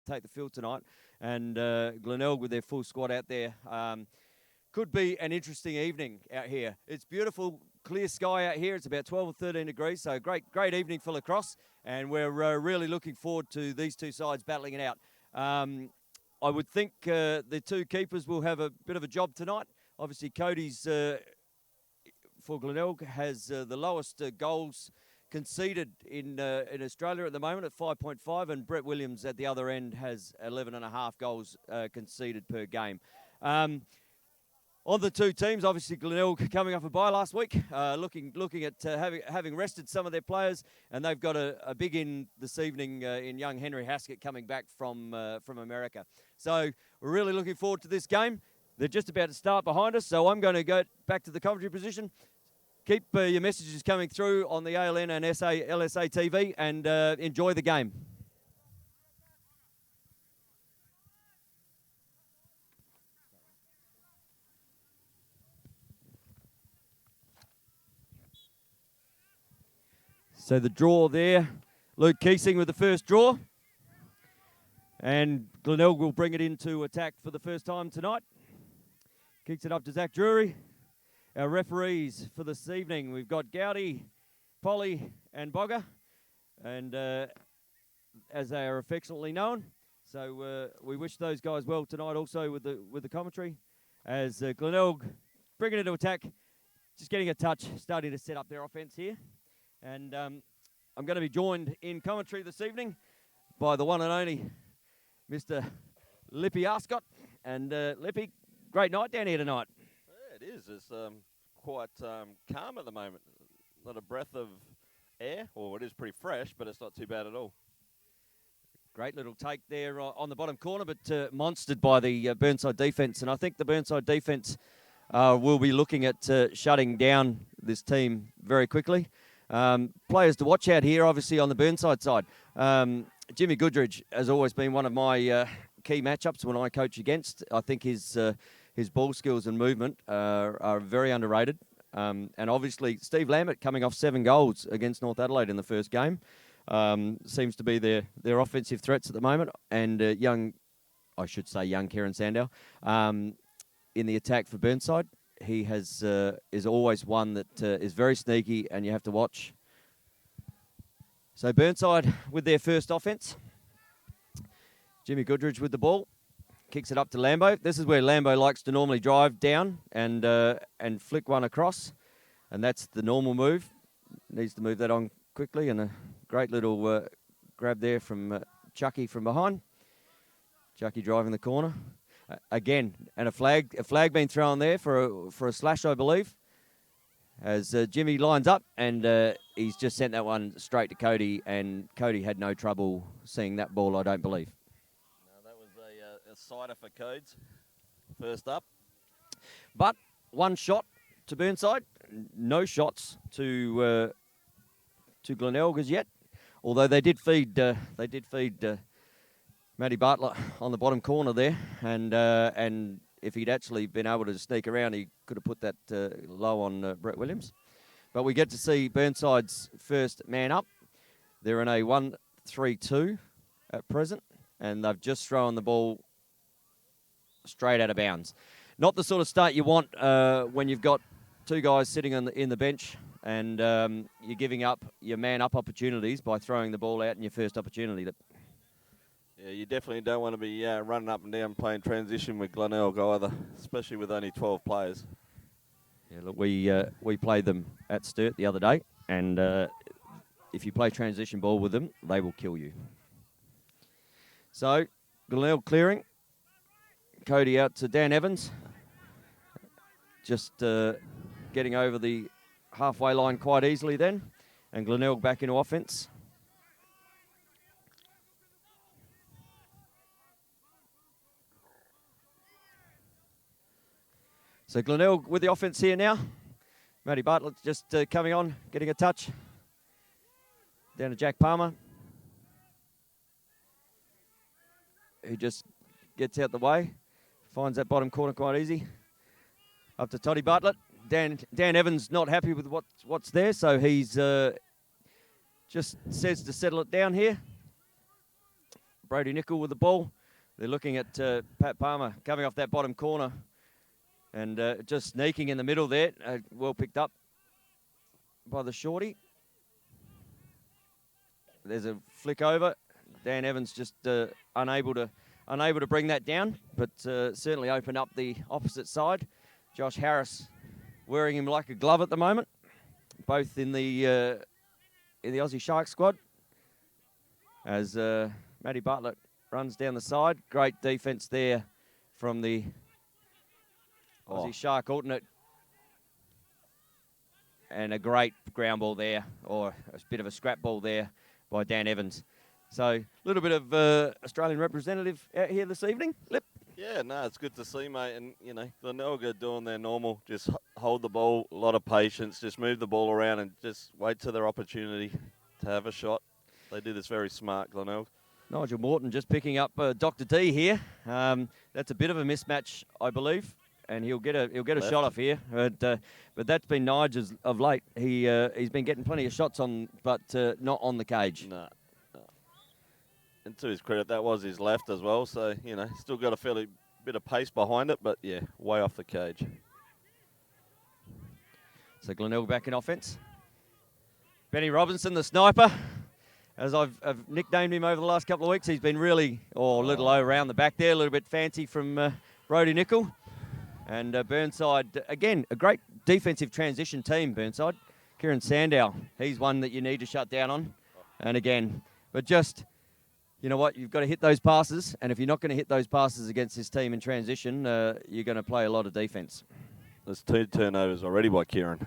take the field tonight. And Glenelg with their full squad out there. Could be an interesting evening out here. It's beautiful, clear sky out here. It's about 12 or 13 degrees, so great evening for lacrosse. And we're really looking forward to these two sides battling it out. I would think the two keepers will have a bit of a job tonight. Obviously, Cody's for Glenelg has the lowest goals conceded in Australia at the moment at 5.5, and Brett Williams at the other end has 11.5 goals conceded per game. On the two teams, obviously Glenelg coming off a bye last week, looking at having rested some of their players, and they've got a big in this evening in young Henry Haskett coming back from America. So we're really looking forward to this game. They're just about to start behind us, so I'm going to go back to the commentary position. Keep your messages coming through on the ALN and LSA TV, and enjoy the game. So the draw there, Luke Keesing with the first draw. And Glenelg will bring it into attack for the first time tonight. Kicks it up to Zach Drury. Our referees for this evening, we've got Gowdy, Polly and Bogger, and as they are affectionately known. So we wish those guys well tonight also with the commentary. As Glenelg bringing it into attack, just getting a touch, starting to set up their offense here. And I'm going to be joined in commentary this evening by the one and only Mr. Lippy Arscott. And Lippy, great night down here tonight. Yeah, it is. It's quite calm at the moment. Not a breath of air. Well, it is pretty fresh, but it's not too bad at all. Great little take there on the bottom corner, but monstered by the Burnside defence. And I think the Burnside defence will be looking at shutting down this team very quickly. Players to watch out here, obviously, on the Burnside side. Jimmy Goodridge has always been one of my key matchups when I coach against. I think his ball skills and movement are very underrated. And obviously, Steve Lambert coming off 7 goals against North Adelaide in the first game. Seems to be their offensive threats at the moment. And young Kieran Sandow in the attack for Burnside. He is always one that is very sneaky, and you have to watch. So Burnside with their first offense. Jimmy Goodridge with the ball. Kicks it up to Lambo. This is where Lambo likes to normally drive down and flick one across. And that's the normal move. Needs to move that on quickly. And a great little grab there from Chucky from behind. Chucky driving the corner. Again, and a flag being thrown there for a slash, I believe, as Jimmy lines up, and he's just sent that one straight to Cody, and Cody had no trouble seeing that ball, I don't believe. No, that was a sider for Codes, first up. But one shot to Burnside, no shots to Glenelg as yet, although they did feed Matty Bartlett on the bottom corner there, and if he'd actually been able to sneak around, he could have put that low on Brett Williams. But we get to see Burnside's first man up. They're in a 1-3-2 at present, and they've just thrown the ball straight out of bounds. Not the sort of start you want when you've got two guys sitting in the bench, and you're giving up your man up opportunities by throwing the ball out in your first opportunity. Yeah, you definitely don't want to be running up and down playing transition with Glenelg either, especially with only 12 players. Yeah, look, we played them at Sturt the other day, and if you play transition ball with them, they will kill you. So, Glenelg clearing. Cody out to Dan Evans. Just getting over the halfway line quite easily then, and Glenelg back into offense. So Glenelg with the offense here now. Matty Bartlett just coming on, getting a touch. Down to Jack Palmer, who just gets out the way. Finds that bottom corner quite easy. Up to Toddy Bartlett. Dan Evans not happy with what's there, so he's just says to settle it down here. Brody Nickel with the ball. They're looking at Pat Palmer coming off that bottom corner and just sneaking in the middle there. Well picked up by the shorty. There's a flick over. Dan Evans just unable to bring that down, but certainly opened up the opposite side. Josh Harris wearing him like a glove at the moment, both in the Aussie Shark squad. As Matty Bartlett runs down the side, great defence there from the Aussie Shark alternate. And a great ground ball there, or a bit of a scrap ball there by Dan Evans. So a little bit of Australian representative out here this evening. Lip. Yeah, no, it's good to see, mate. And, you know, Glenelg are doing their normal. Just hold the ball, a lot of patience, just move the ball around and just wait till their opportunity to have a shot. They do this very smart, Glenelg. Nigel Morton just picking up Dr. D here. That's a bit of a mismatch, I believe. And he'll get a shot off here, but that's been Nigel's of late. He's been getting plenty of shots on, but not on the cage. No. And to his credit, that was his left as well. So you know, still got a fairly bit of pace behind it, but yeah, way off the cage. So Glenelg back in offence. Benny Robinson, the sniper, as I've nicknamed him over the last couple of weeks. He's been really a little low around the back there, a little bit fancy from Brody Nickel. And Burnside, again, a great defensive transition team, Burnside. Kieran Sandow, he's one that you need to shut down on. And again, but just, you know what, you've got to hit those passes. And if you're not going to hit those passes against this team in transition, you're going to play a lot of defence. There's 2 turnovers already by Kieran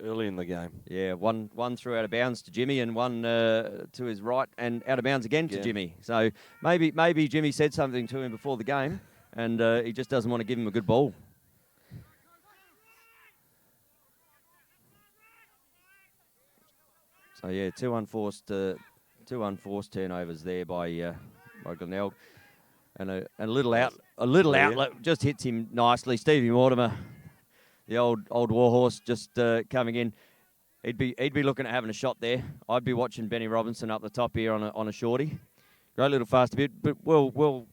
early in the game. Yeah, one threw out of bounds to Jimmy and one to his right and out of bounds again to Jimmy. So maybe Jimmy said something to him before the game. And he just doesn't want to give him a good ball. So yeah, two unforced turnovers there by Glenelg, and a little outlet just hits him nicely. Stevie Mortimer, the old warhorse, just coming in. He'd be looking at having a shot there. I'd be watching Benny Robinson up the top here on a shorty. Great little fast bit, but well.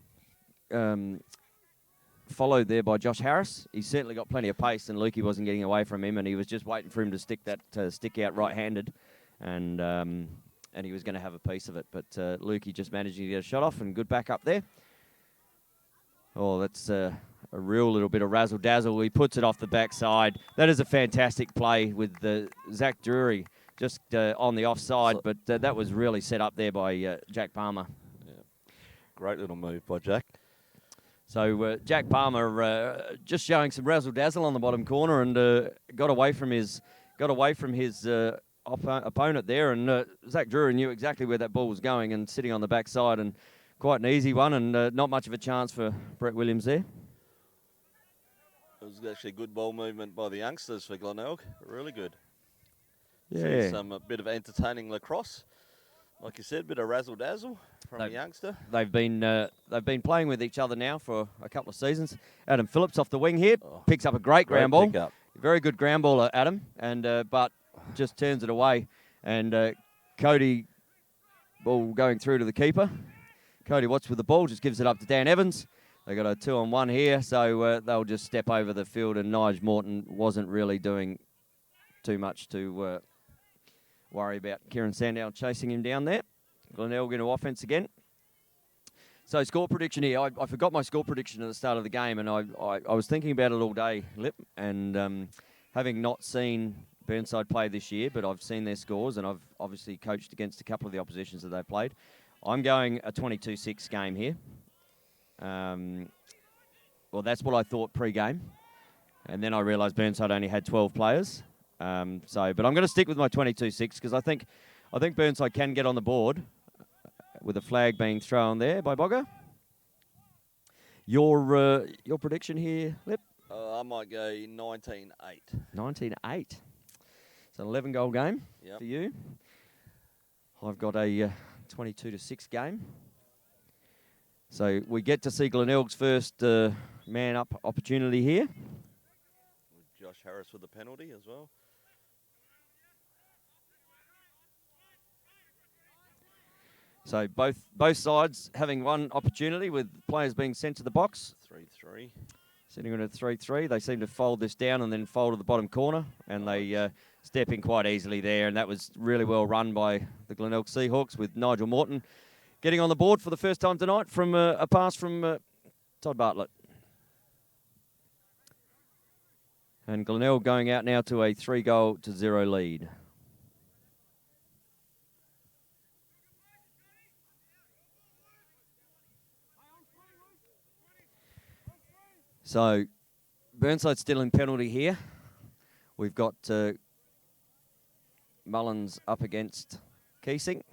Followed there by Josh Harris. He's certainly got plenty of pace, and Lukey wasn't getting away from him, and he was just waiting for him to stick out right-handed, and he was going to have a piece of it. But Lukey just managed to get a shot off, and good back up there. Oh, that's a real little bit of razzle-dazzle. He puts it off the backside. That is a fantastic play with Zach Drury just on the offside, but that was really set up there by Jack Palmer. Yeah. Great little move by Jack. So Jack Palmer just showing some razzle-dazzle on the bottom corner and got away from his opponent there. And Zach Drury knew exactly where that ball was going and sitting on the backside, and quite an easy one, and not much of a chance for Brett Williams there. It was actually good ball movement by the youngsters for Glenelg. Really good. Yeah. A bit of entertaining lacrosse. Like you said, a bit of razzle-dazzle from a youngster. They've been playing with each other now for a couple of seasons. Adam Phillips off the wing here picks up a great ground ball. Pickup. Very good ground baller, Adam, and but just turns it away. And Cody, ball going through to the keeper. Cody Watts with the ball, just gives it up to Dan Evans. They got a 2-on-1 here, so they'll just step over the field. And Nigel Morton wasn't really doing too much to worry about Kieran Sandow chasing him down there. Glenelg into offense again. So score prediction here. I forgot my score prediction at the start of the game, and I was thinking about it all day, Lip, and having not seen Burnside play this year, but I've seen their scores, and I've obviously coached against a couple of the oppositions that they've played. I'm going a 22-6 game here. Well, that's what I thought pre-game, and then I realised Burnside only had 12 players. But I'm going to stick with my 22-6 because I think Burnside can get on the board with a flag being thrown there by Bogger. Your prediction here, Lip? I might go 19-8. 19-8. It's an 11-goal game for you. I've got a 22-6 game. So we get to see Glenelg's first man-up opportunity here. Josh Harris with the penalty as well. So both sides having one opportunity with players being sent to the box. 3-3. Sitting in at 3-3. They seem to fold this down and then fold to the bottom corner. And they step in quite easily there. And that was really well run by the Glenelg Seahawks with Nigel Morton getting on the board for the first time tonight from a pass from Todd Bartlett. And Glenelg going out now to a 3-0 lead. So Burnside still in penalty here. We've got Mullins up against Keesing.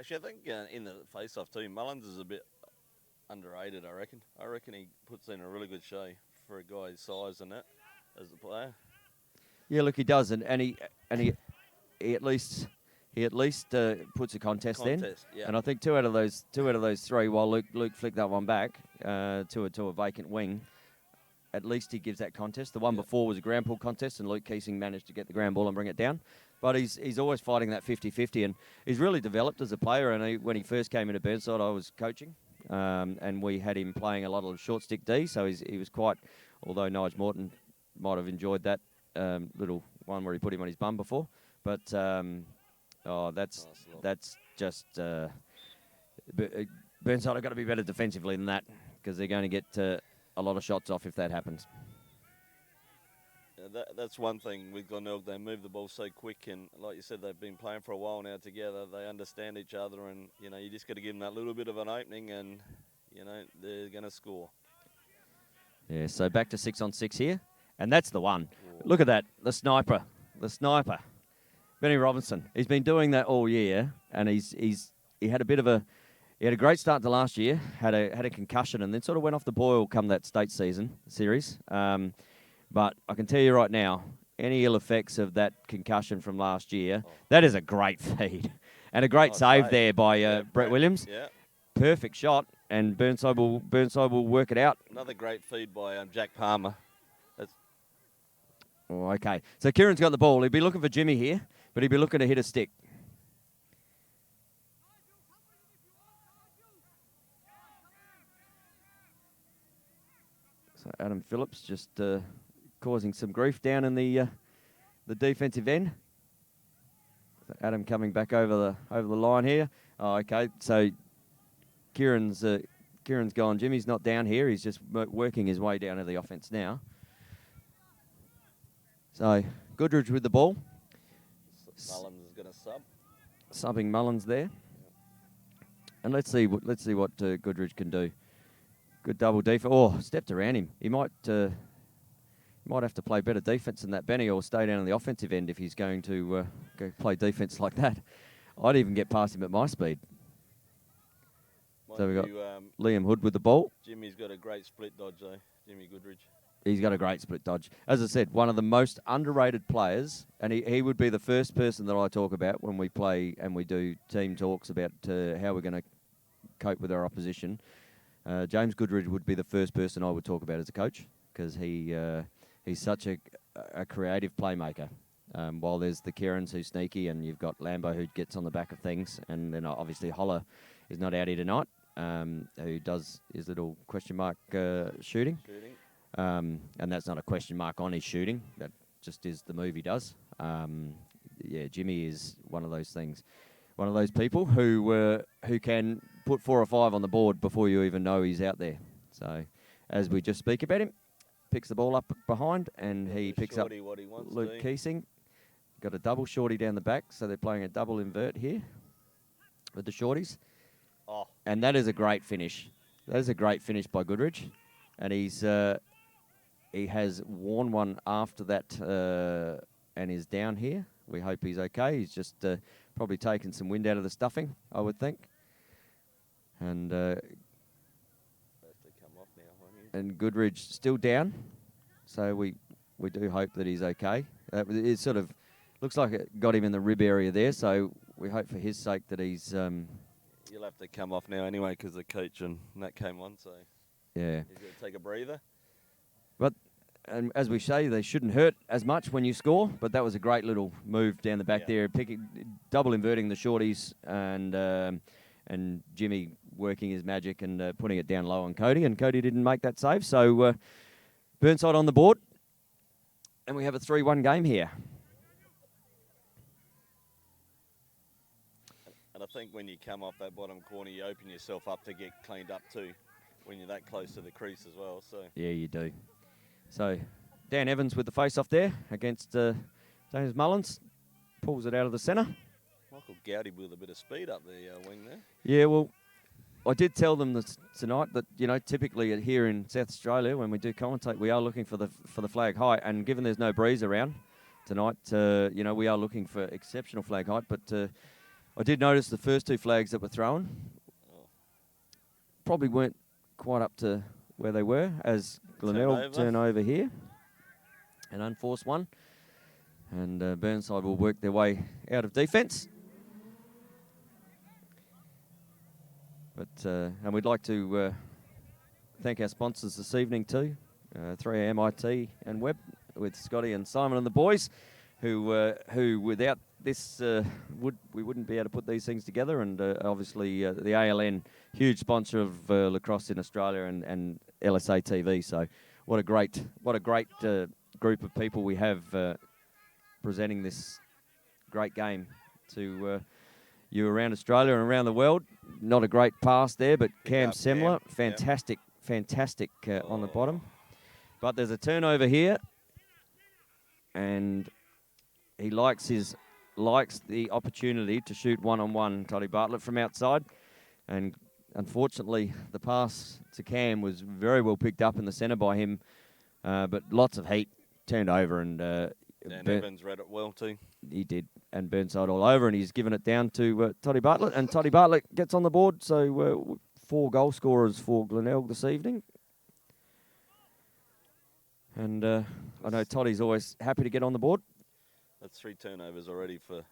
Actually, I think in the face-off too, Mullins is a bit underrated, I reckon. I reckon he puts in a really good show for a guy his size and that as a player. Yeah, look, he does, and he at least puts a contest in. Yeah. And I think two out of those three, while Luke flicked that one back to a vacant wing, at least he gives that contest. The one before was a ground ball contest, and Luke Keesing managed to get the ground ball and bring it down. But he's always fighting that 50-50, and he's really developed as a player. And when he first came into Burnside, I was coaching, and we had him playing a lot of short stick D, so he was quite, although Nigel Morton might have enjoyed that little one where he put him on his bum before. But, that's just... Burnside have got to be better defensively than that, because they're going to get a lot of shots off if that happens. Yeah, that's one thing with Glenelg. They move the ball so quick, and like you said, they've been playing for a while now together. They understand each other, and you just got to give them that little bit of an opening, and they're going to score. Yeah, so back to 6-on-6 here, and that's the one. Whoa. Look at that, the sniper, Benny Robinson. He's been doing that all year, and he had a bit of a. He had a great start to last year, had a concussion, and then sort of went off the boil come that state series. But I can tell you right now, any ill effects of that concussion from last year, that is a great feed. And a great save there by Brett Williams. Yeah. Perfect shot, and Burnside will work it out. Another great feed by Jack Palmer. Okay. So Kieran's got the ball. He'd be looking for Jimmy here, but he'd be looking to hit a stick. So Adam Phillips just causing some grief down in the defensive end. So Adam coming back over the line here. Oh, okay. So Kieran's gone. Jimmy's not down here. He's just working his way down to the offense now. So Goodridge with the ball. Mullins is going to sub. Subbing Mullins there. And let's see what Goodridge can do. Good double defense. Oh, stepped around him. He might have to play better defense than that, Benny, or stay down on the offensive end if he's going to go play defense like that. I'd even get past him at my speed. So we've got Liam Hood with the ball. Jimmy's got a great split dodge, though. Jimmy Goodridge. He's got a great split dodge. As I said, one of the most underrated players, and he would be the first person that I talk about when we play and we do team talks about how we're going to cope with our opposition. James Goodridge would be the first person I would talk about as a coach, because he's such a creative playmaker. While there's the Kierans who's sneaky, and you've got Lambo who gets on the back of things, and then obviously Holler is not out here tonight, who does his little question mark shooting. And that's not a question mark on his shooting. That just is the move he does. Jimmy is one of those things. One of those people who can put 4 or 5 on the board before you even know he's out there. So, as we just speak about him, picks the ball up behind, and he picks up Luke Keesing. Got a double shorty down the back, so they're playing a double invert here with the shorties. Oh. And that is a great finish. That is a great finish by Goodridge. And he has worn one after that and is down here. We hope he's okay. He's just probably taken some wind out of the stuffing, I would think. And Goodridge still down, so we do hope that he's okay. It sort of looks like it got him in the rib area there, so we hope for his sake that he's... You'll have to come off now anyway, because the coach and that came on, so... Yeah. He's going to take a breather. But... And as we say, they shouldn't hurt as much when you score, but that was a great little move down the back there, double inverting the shorties and and Jimmy working his magic and putting it down low on Cody, and Cody didn't make that save. So Burnside on the board, and we have a 3-1 game here. And I think when you come off that bottom corner, you open yourself up to get cleaned up too, when you're that close to the crease as well. So yeah, you do. So Dan Evans with the face-off there against James Mullins. Pulls it out of the centre. Michael Gowdy with a bit of speed up the wing there. Yeah, well, I did tell them tonight that, you know, typically here in South Australia, when we do commentate, we are looking for the flag height. And given there's no breeze around tonight, you know, we are looking for exceptional flag height. But I did notice the first 2 flags that were thrown probably weren't quite up to where they were, as Glenelg turn over here. An unforced one. And Burnside will work their way out of defence. But and we'd like to thank our sponsors this evening too, 3AM IT and Web, with Scotty and Simon and the boys, who without this we wouldn't be able to put these things together. And obviously the ALN, huge sponsor of lacrosse in Australia, and LSA TV. So what a great group of people we have presenting this great game to you around Australia and around the world. Not a great pass there, but Cam Semler, fantastic on the bottom. But there's a turnover here, and he likes the opportunity to shoot one-on-one, Toddy Bartlett, from outside. And unfortunately, the pass to Cam was very well picked up in the centre by him, but lots of heat, turned over, and Dan Evans read it well too. He did, and Burnside all over, and he's given it down to Toddy Bartlett, and Toddy Bartlett gets on the board. So 4 goal scorers for Glenelg this evening. And I know Toddy's always happy to get on the board. That's 3 turnovers already for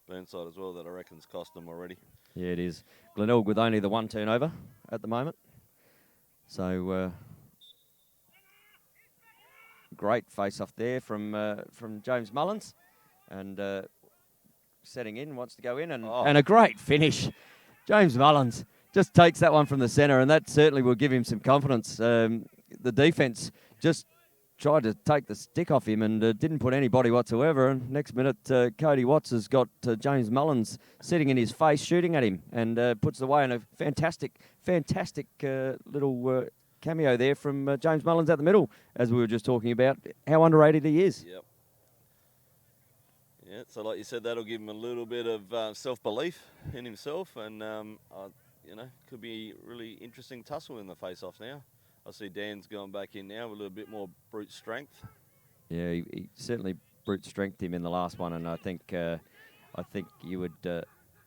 Burnside as well that I reckon's cost them already. Yeah, it is. Glenelg with only the 1 turnover at the moment. So great face-off there from James Mullins. And setting in, wants to go in, and a great finish. James Mullins just takes that one from the centre, and that certainly will give him some confidence. The defence just tried to take the stick off him and didn't put any body whatsoever. And next minute, Cody Watts has got James Mullins sitting in his face, shooting at him, and puts it away in a fantastic little cameo there from James Mullins at the middle, as we were just talking about how underrated he is. Yep. Yeah, so like you said, that'll give him a little bit of self-belief in himself, and you know, could be a really interesting tussle in the face-off now. I see Dan's going back in now with a little bit more brute strength. Yeah, he certainly brute strengthed him in the last one, and I think you would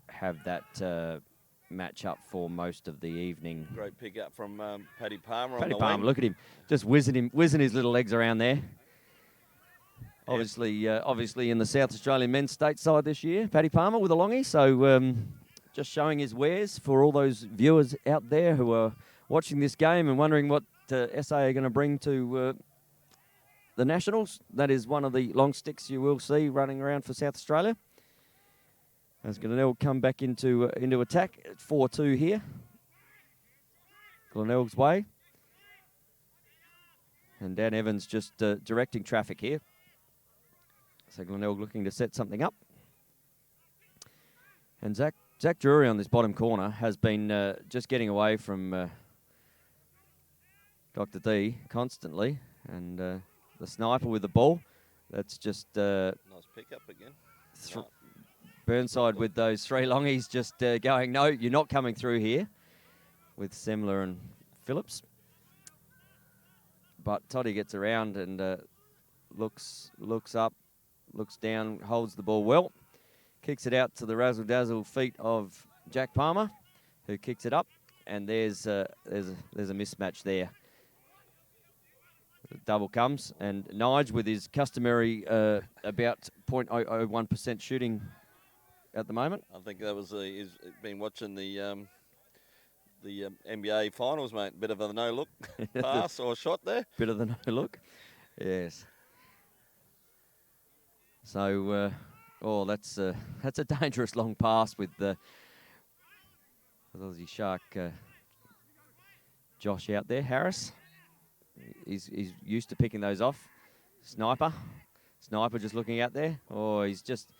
have that match up for most of the evening. Great pick up from Paddy Palmer. Paddy Palmer, look at him, just whizzing his little legs around there. Obviously in the South Australian men's state side this year, Paddy Palmer with a longie. So just showing his wares for all those viewers out there who are watching this game and wondering what SA are going to bring to the Nationals. That is one of the long sticks you will see running around for South Australia. As Glenelg come back into attack at 4-2 here. Glenelg's way. And Dan Evans just directing traffic here. So Glenelg looking to set something up. And Zach Drury on this bottom corner has been just getting away from Dr. D constantly. And the sniper with the ball. That's just... nice pickup again. Burnside with those 3 longies just going, no, you're not coming through here, with Semler and Phillips. But Toddy gets around and looks up, looks down, holds the ball well, kicks it out to the razzle-dazzle feet of Jack Palmer, who kicks it up, and there's a mismatch there. The double comes, and Nige with his customary about 0.001% shooting at the moment. I think that was he's been watching the NBA finals, mate. Bit of a no-look pass or shot there. Bit of the no-look, yes. So, that's a dangerous long pass with the Aussie Shark Josh out there. Harris, he's used to picking those off. Sniper just looking out there. Oh, he's just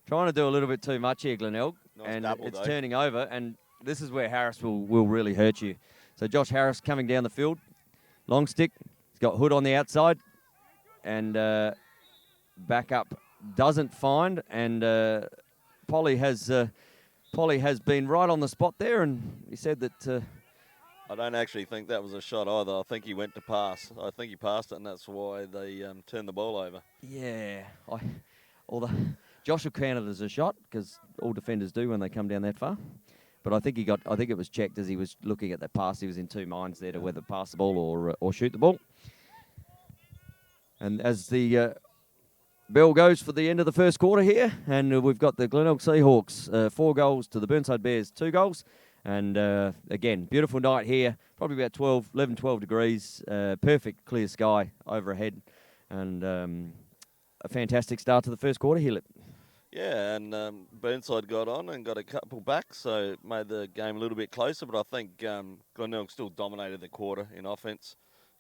trying to do a little bit too much here, Glenelg. Nice and double, it's though. turning over, and this is where Harris will really hurt you. So Josh Harris coming down the field. Long stick. He's got Hood on the outside. And back up doesn't find. And Polly has been right on the spot there, and he said that... I don't actually think that was a shot either. I think he went to pass. I think he passed it, and that's why they turned the ball over. Yeah. Josh will count it as a shot, because all defenders do when they come down that far. But I think it was checked as he was looking at that pass. He was in two minds there to whether pass the ball or shoot the ball. And as the bell goes for the end of the first quarter here, and we've got the Glenelg Seahawks 4 goals to the Burnside Bears 2 goals. And again, beautiful night here, probably about 11, 12 degrees, perfect clear sky overhead, and a fantastic start to the first quarter here. Yeah, and Burnside got on and got a couple back, so it made the game a little bit closer, but I think Glenelg still dominated the quarter in offense.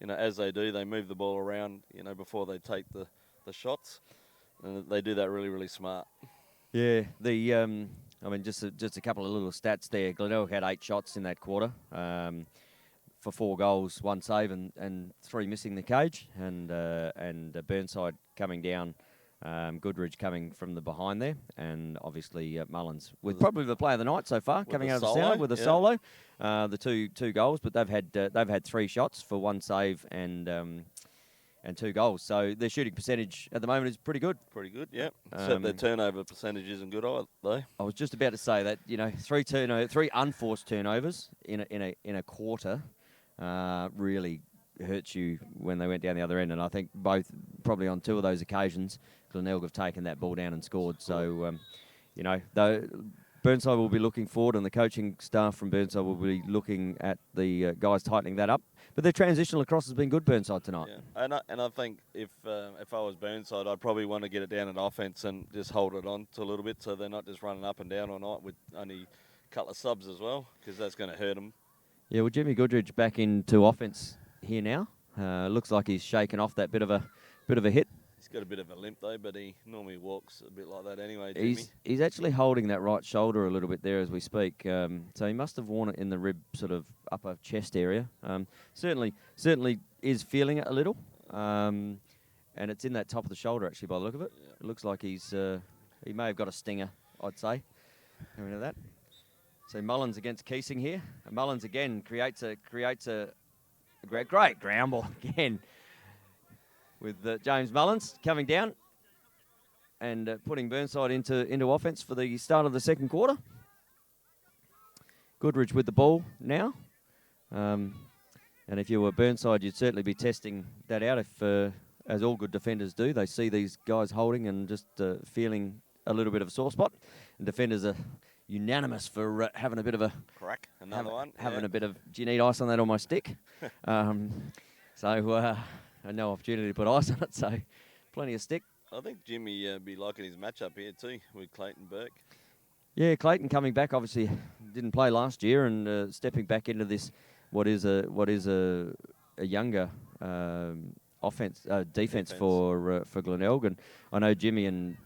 As they do, they move the ball around, before they take the shots, and they do that really, really smart. Yeah, just a couple of little stats there. Glenelg had 8 shots in that quarter for 4 goals, 1 save, and 3 missing the cage. And Burnside coming down, Goodridge coming from the behind there, and obviously Mullins with probably the player of the night so far, coming out of the center with a solo. The two goals, but they've had 3 shots for 1 save and 2 goals. So their shooting percentage at the moment is pretty good. Pretty good, yeah. Except their turnover percentage isn't good either, though. I was just about to say that 3 unforced turnovers in a quarter really hurts you when they went down the other end. And I think both probably on 2 of those occasions, Glenelg have taken that ball down and scored. So though Burnside will be looking forward, and the coaching staff from Burnside will be looking at the guys tightening that up. But their transitional across has been good, Burnside, tonight. Yeah. And I think if I was Burnside, I'd probably want to get it down in offense and just hold it on to a little bit, so they're not just running up and down all night with only a couple of subs as well, because that's going to hurt them. Yeah, well, Jimmy Goodridge back into offense here now. Looks like he's shaken off that bit of a hit. He's got a bit of a limp though, but he normally walks a bit like that anyway, Jimmy. He's actually holding that right shoulder a little bit there as we speak. So he must have worn it in the rib sort of upper chest area. Certainly is feeling it a little. And it's in that top of the shoulder actually by the look of it. Yeah. It looks like he may have got a stinger, I'd say. Coming to that. So Mullins against Keesing here. And Mullins again creates a great ground ball again. With James Mullins coming down and putting Burnside into offense for the start of the second quarter. Goodridge with the ball now. And if you were Burnside, you'd certainly be testing that out if, as all good defenders do, they see these guys holding and just feeling a little bit of a sore spot. And defenders are unanimous for having a bit of a... Crack, another one. Having a bit of, do you need ice on that on my stick? No opportunity to put ice on it, so plenty of stick. I think Jimmy be liking his matchup here too with Clayton Burke. Yeah, Clayton coming back, obviously didn't play last year, and stepping back into this what is a younger defense for Glenelg. And I know Jimmy and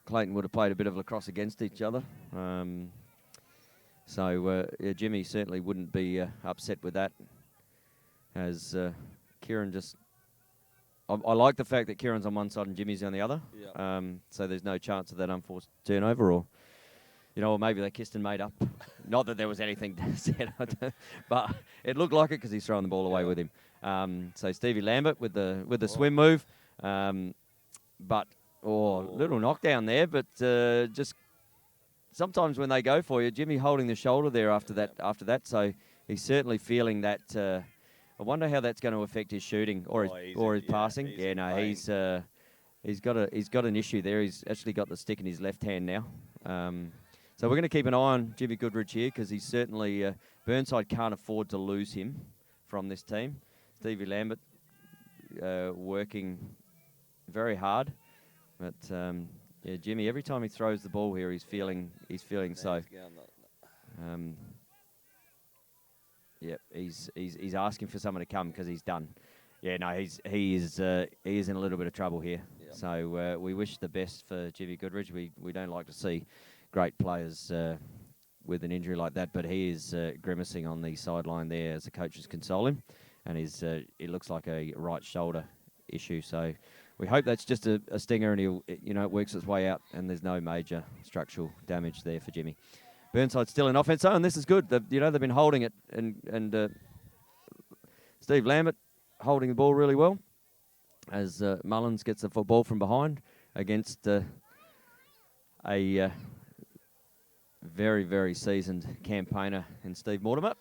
Clayton would have played a bit of lacrosse against each other. Jimmy certainly wouldn't be upset with that, as Kieran just... I like the fact that Kieran's on one side and Jimmy's on the other. Yep. So there's no chance of that unforced turnover, or maybe they kissed and made up. Not that there was anything said, but it looked like it because he's throwing the ball away with him. So Stevie Lambert with the swim move, little knockdown there, but just sometimes when they go for you, Jimmy holding the shoulder there after that. So he's certainly feeling that. I wonder how that's going to affect his shooting or his passing. He's got an issue there. He's actually got the stick in his left hand now. So we're going to keep an eye on Jimmy Goodridge here, because he's certainly Burnside can't afford to lose him from this team. Stevie Lambert working very hard, but Jimmy, every time he throws the ball here, he's feeling so. Yep, he's asking for someone to come because he's done. Yeah, no, he is in a little bit of trouble here. Yep. So we wish the best for Jimmy Goodridge. We don't like to see great players with an injury like that, but he is grimacing on the sideline there as the coaches console him, and it looks like a right shoulder issue. So we hope that's just a stinger, and he'll it works its way out, and there's no major structural damage there for Jimmy. Burnside still in offense, and this is good. They've been holding it, and Steve Lambert holding the ball really well as Mullins gets the football from behind against a very, very seasoned campaigner in Steve Mortimer,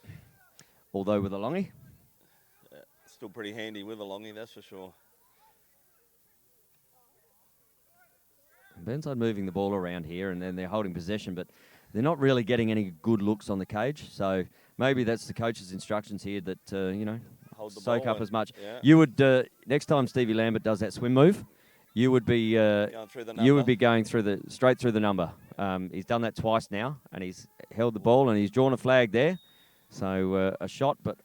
although with a longie. Yeah, still pretty handy with a longie, that's for sure. Burnside moving the ball around here, and then they're holding possession, but they're not really getting any good looks on the cage. So maybe that's the coach's instructions here that, Hold the soak ball up as much. Yeah. You would, next time Stevie Lambert does that swim move, you would be going through the number. You would be going straight through the number. He's done that twice now, and he's held the ball, and he's drawn a flag there. So a shot, but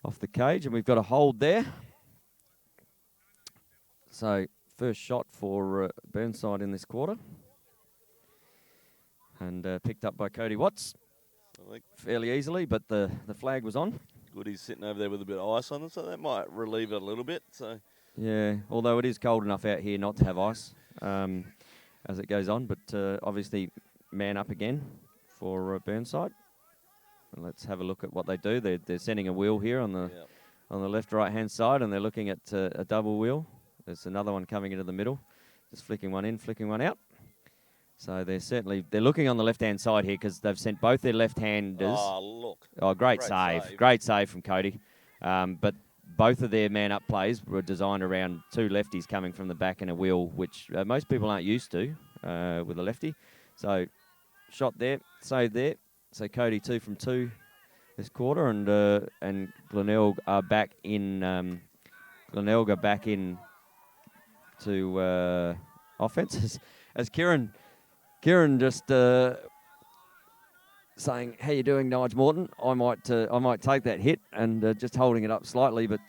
off the cage, and we've got a hold there. So first shot for Burnside in this quarter, and picked up by Cody Watts fairly easily, but the flag was on. Good, he's sitting over there with a bit of ice on it, so that might relieve it a little bit. So yeah, although it is cold enough out here not to have ice as it goes on, but obviously man up again for Burnside. And let's have a look at what they do. They're sending a wheel here on the left right hand side, and they're looking at a double wheel. There's another one coming into the middle, just flicking one in, flicking one out. So they're looking on the left-hand side here because they've sent both their left-handers. Oh, look. Oh, great save. Great save from Cody. But both of their man-up plays were designed around two lefties coming from the back and a wheel, which most people aren't used to with a lefty. So shot there, save there. So Cody 2 from 2 this quarter, and Glenelg are back in. Glenelg are back in to offense as Kieran just saying, "How you doing, Nigel Morton? I might take that hit," and just holding it up slightly, but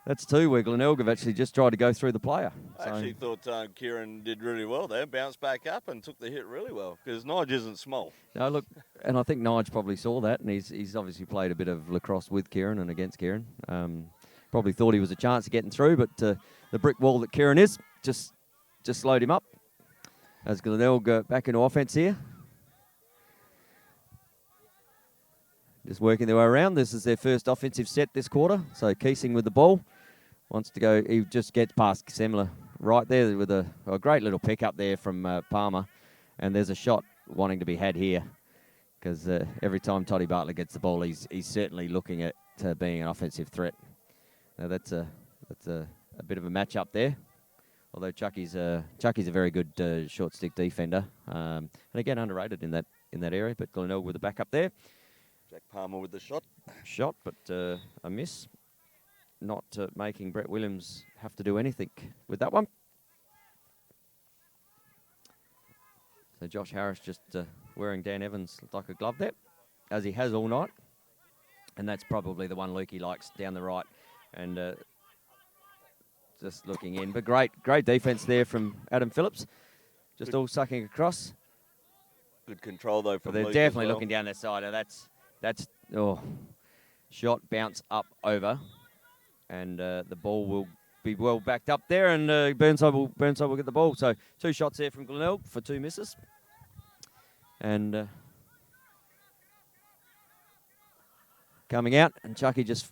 that's 2 where Glenelg have actually just tried to go through the player. I actually thought Kieran did really well there, bounced back up and took the hit really well because Nigel isn't small. No, look, and I think Nigel probably saw that, and he's obviously played a bit of lacrosse with Kieran and against Kieran. Probably thought he was a chance of getting through, but the brick wall that Kieran is just slowed him up. As Glenelg go back into offense here. Just working their way around. This is their first offensive set this quarter. So Keesing with the ball. Wants to go. He just gets past Semler right there with a great little pick up there from Palmer. And there's a shot wanting to be had here. Because every time Toddy Bartlett gets the ball, he's certainly looking at being an offensive threat. Now that's a bit of a match up there. Although Chucky's a very good short stick defender, and again underrated in that area. But Glenelg with the backup there. Jack Palmer with the shot. Shot, but a miss. Not making Brett Williams have to do anything with that one. So Josh Harris just wearing Dan Evans like a glove there, as he has all night. And that's probably the one Lukey likes down the right, and just looking in. But great defence there from Adam Phillips. Just all sucking across. Good control, though, from Luke. They're definitely looking down their side. That's shot, bounce up over. And the ball will be well backed up there. And Burnside will get the ball. So 2 shots there from Glenelg for 2 misses. And coming out. And Chucky just...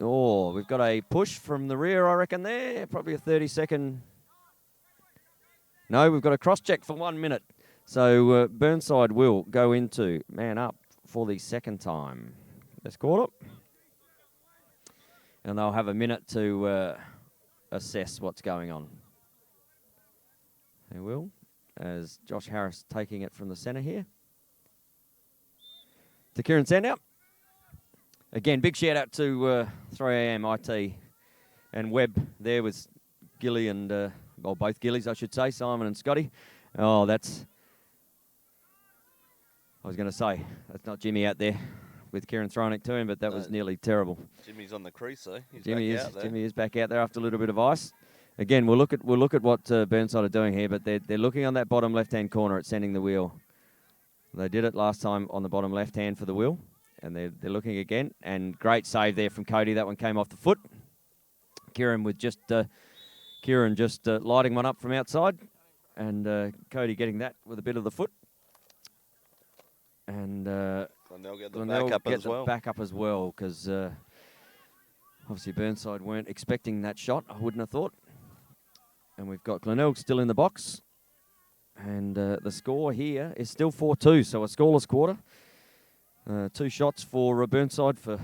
Oh, we've got a push from the rear, I reckon, there. Probably a 30-second... No, we've got a cross-check for 1 minute. So Burnside will go into man up for the second time this quarter. And they'll have a minute to assess what's going on. They will, as Josh Harris taking it from the centre here. To Kieran Sandow. Again, big shout out to 3am IT and Webb there with Gilly and, well, both Gillies, I should say, Simon and Scotty. Oh, that's I was going to say, that's not Jimmy out there with Kieran throwing it to him, but that was nearly terrible. Jimmy's on the crease, though. He's Jimmy back out there. Jimmy is back out there after a little bit of ice. Again, we'll look at what Burnside are doing here, but they're looking on that bottom left-hand corner at sending the wheel. They did it last time on the bottom left-hand for the wheel, and they're looking again. And great save there from Cody. That one came off the foot. Kieran just lighting one up from outside, and Cody getting that with a bit of the foot. And Glenelg get the back up as well. Back up as well, because obviously Burnside weren't expecting that shot, I wouldn't have thought. And we've got Glenelg still in the box. And the score here is still 4-2, so a scoreless quarter. 2 shots for Burnside for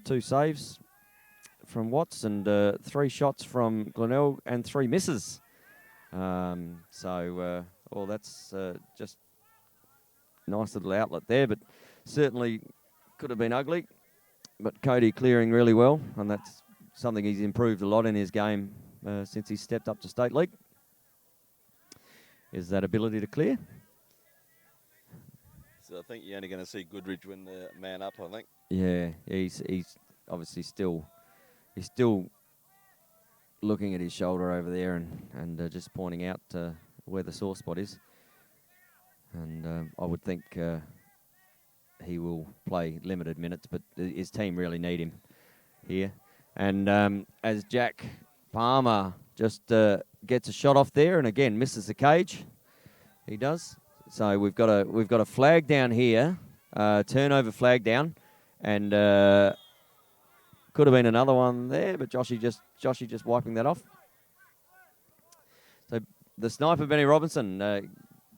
2 saves from Watts, and 3 shots from Glenelg and 3 misses. Well, that's just nice little outlet there, but certainly could have been ugly. But Cody clearing really well, and that's something he's improved a lot in his game since he stepped up to State League, is that ability to clear. So I think you're only going to see Goodridge win the man up, I think. Yeah, he's obviously still looking at his shoulder over there and just pointing out where the sore spot is. And I would think he will play limited minutes, but his team really need him here. And as Jack Palmer just gets a shot off there, and again misses the cage, he does. So we've got a flag down here, turnover flag down, and could have been another one there, but Joshy just wiping that off. So the sniper Benny Robinson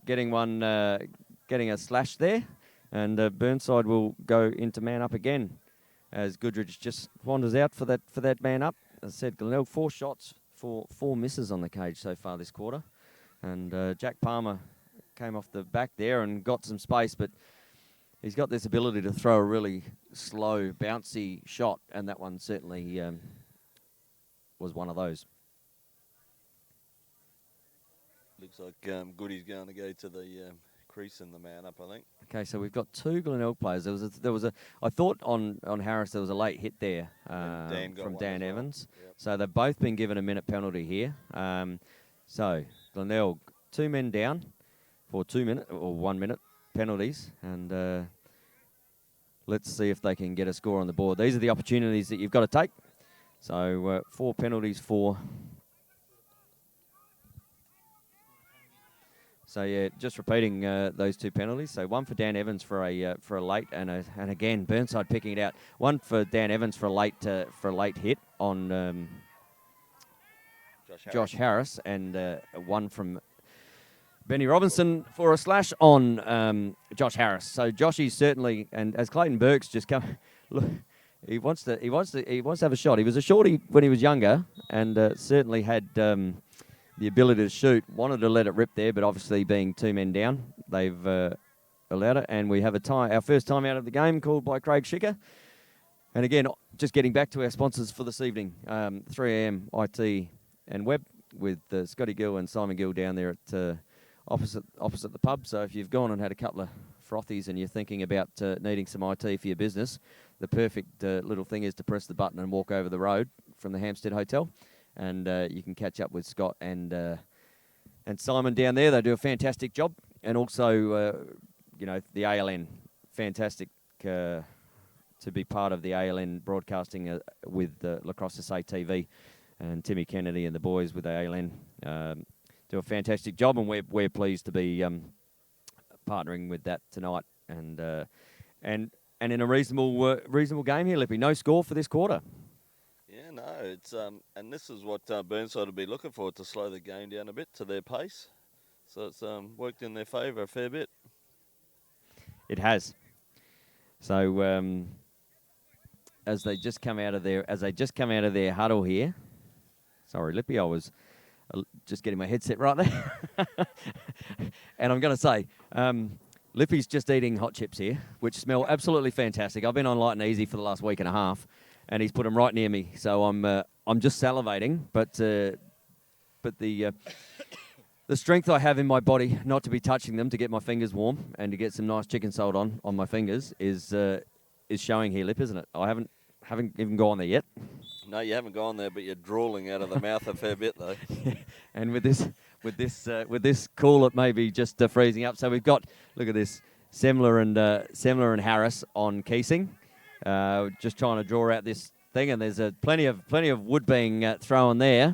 getting a slash there, and Burnside will go into man up again as Goodridge just wanders out for that man up. As I said, Glenelg 4 shots for 4 misses on the cage so far this quarter, and Jack Palmer came off the back there and got some space, but he's got this ability to throw a really slow, bouncy shot, and that one certainly was one of those. Looks like Goody's going to go to the crease in the man up, I think. Okay, so we've got 2 Glenelg players. There was a. I thought on Harris there was a late hit there from Dan Evans. Well. Yep. So they've both been given a minute penalty here. So Glenelg 2 men down for 2 minute or 1 minute penalties, and let's see if they can get a score on the board. These are the opportunities that you've got to take. So 4 penalties for. So yeah, just repeating those 2 penalties. So 1 for Dan Evans for a late, and again Burnside picking it out. 1 for Dan Evans for a late hit on Josh Harris, and 1 from Benny Robinson for a slash on Josh Harris. So Joshy's certainly, and as Clayton Burke's just come, look, he wants to have a shot. He was a shorty when he was younger, and certainly had the ability to shoot. Wanted to let it rip there, but obviously being 2 men down, they've allowed it. And we have our first time out of the game called by Craig Schicker. And again, just getting back to our sponsors for this evening, 3am IT and Web with Scotty Gill and Simon Gill down there at opposite the pub. So if you've gone and had a couple of frothies and you're thinking about needing some IT for your business, the perfect little thing is to press the button and walk over the road from the Hampstead Hotel, and you can catch up with Scott and Simon down there. They do a fantastic job, and also the ALN, fantastic to be part of the ALN broadcasting with Lacrosse SA TV, and Timmy Kennedy and the boys with the ALN do a fantastic job, and we're pleased to be partnering with that tonight, and in a reasonable game here, Lippy. No score for this quarter. Yeah, no, it's and this is what Burnside will be looking for, to slow the game down a bit to their pace. So it's worked in their favour a fair bit. It has. So as they just come out of their huddle here. Sorry, Lippy, I was just getting my headset right there. And I'm going to say, Lippy's just eating hot chips here, which smell absolutely fantastic. I've been on light and easy for the last week and a half, and he's put them right near me. So I'm just salivating, but the the strength I have in my body not to be touching them to get my fingers warm and to get some nice chicken salt on my fingers is showing here, Lip, isn't it? I haven't even gone there yet. No, you haven't gone there, but you're drooling out of the mouth a fair bit, though. And with this cool, it may be just freezing up. So we've got, look at this, Semler and Harris on Keesing, just trying to draw out this thing, and there's plenty of wood being thrown there,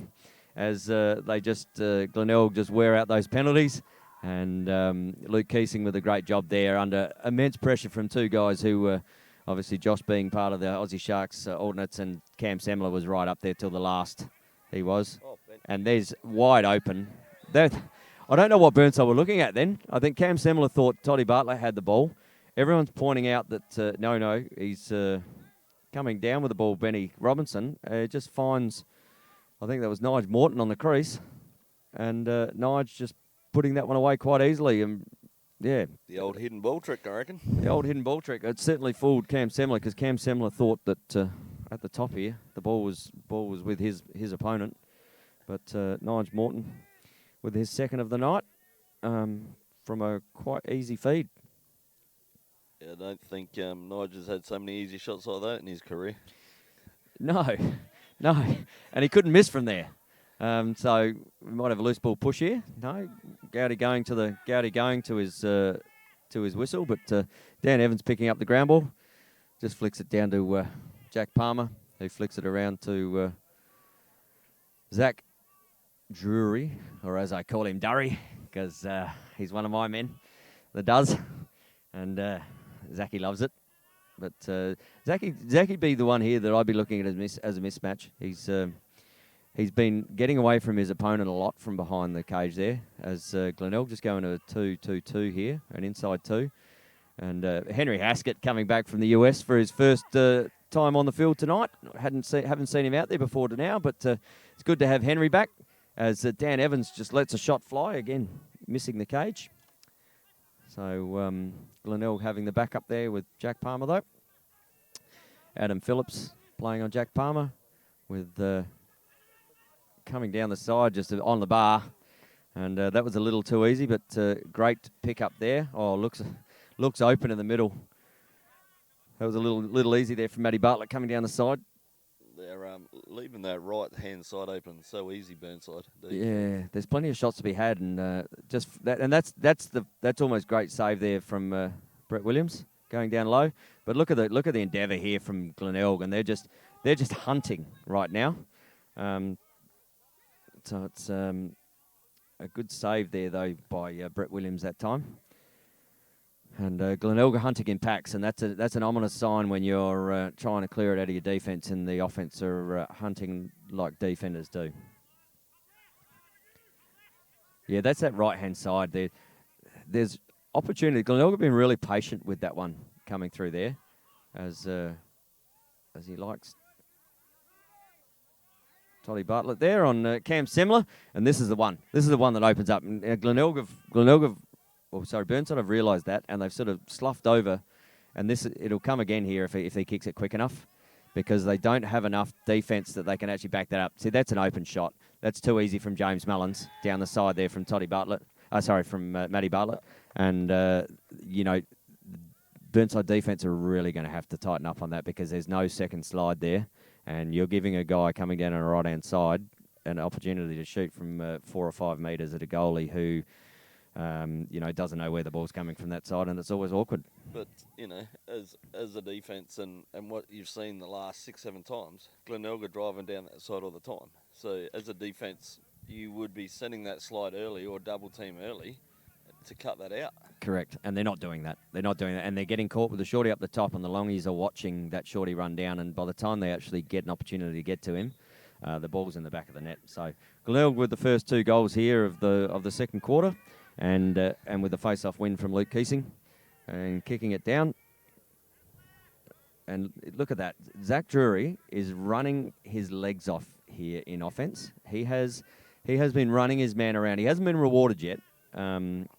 as they just Glenelg just wear out those penalties, and Luke Keesing with a great job there under immense pressure from two guys who. Obviously, Josh being part of the Aussie Sharks alternates, and Cam Semler was right up there till the last. He was. And there's wide open. I don't know what Burnside were looking at then. I think Cam Semler thought Toddy Bartlett had the ball. Everyone's pointing out that, no, he's coming down with the ball, Benny Robinson. Just finds, I think that was Nige Morton on the crease. And Nige just putting that one away quite easily. And yeah. The old hidden ball trick, I reckon. The old hidden ball trick. It certainly fooled Cam Semler, because Cam Semler thought that at the top here, the ball was with his opponent. But Nige Morton with his second of the night from a quite easy feed. Yeah, I don't think Nige has had so many easy shots like that in his career. No. And he couldn't miss from there. So we might have a loose ball push here. No, Gowdy going to his whistle, but Dan Evans picking up the ground ball, just flicks it down to Jack Palmer, who flicks it around to Zach Drury, or as I call him, Durry, because he's one of my men that does, and Zachy loves it. But Zachy be the one here that I'd be looking at as a mismatch. He's been getting away from his opponent a lot from behind the cage there, as Glenelg just going to a 2-2-2 here, an inside two. And Henry Haskett coming back from the US for his first time on the field tonight. Haven't seen him out there before to now, but it's good to have Henry back, as Dan Evans just lets a shot fly, again, missing the cage. So Glenelg having the backup there with Jack Palmer, though. Adam Phillips playing on Jack Palmer with... coming down the side just on the bar, and that was a little too easy, but great pick up there. Oh, looks open in the middle. That was a little easy there from Matty Bartlett coming down the side. They're leaving that right hand side open so easy, Burnside. Yeah, there's plenty of shots to be had, and just that, and that's almost great save there from Brett Williams going down low. But look at the endeavour here from Glenelg, and they're just hunting right now. So it's a good save there, though, by Brett Williams that time. And Glenelg hunting in packs, and that's an ominous sign when you're trying to clear it out of your defence and the offence are hunting like defenders do. Yeah, that's that right-hand side there. There's opportunity. Glenelg have been really patient with that one coming through there, as he likes. Toddy Bartlett there on Cam Semler, and this is the one. This is the one that opens up. And Burnside have realised that, and they've sort of sloughed over, and it'll come again here if he kicks it quick enough, because they don't have enough defence that they can actually back that up. See, that's an open shot. That's too easy from James Mullins down the side there from Toddy Bartlett. From Matty Bartlett, and Burnside defence are really going to have to tighten up on that, because there's no second slide there. And you're giving a guy coming down on the right-hand side an opportunity to shoot from 4 or 5 metres at a goalie who, doesn't know where the ball's coming from that side, and it's always awkward. But, as a defence and what you've seen the last 6-7 times, Glenelg are driving down that side all the time. So, as a defence, you would be sending that slide early or double team early to cut that out. Correct, and they're not doing that. And they're getting caught with the shorty up the top, and the longies are watching that shorty run down, and by the time they actually get an opportunity to get to him, the ball's in the back of the net. So Glenelg with the first 2 goals here of the second quarter, and with the face-off win from Luke Keesing, and kicking it down. And look at that. Zach Drury is running his legs off here in offence. He has been running his man around. He hasn't been rewarded yet.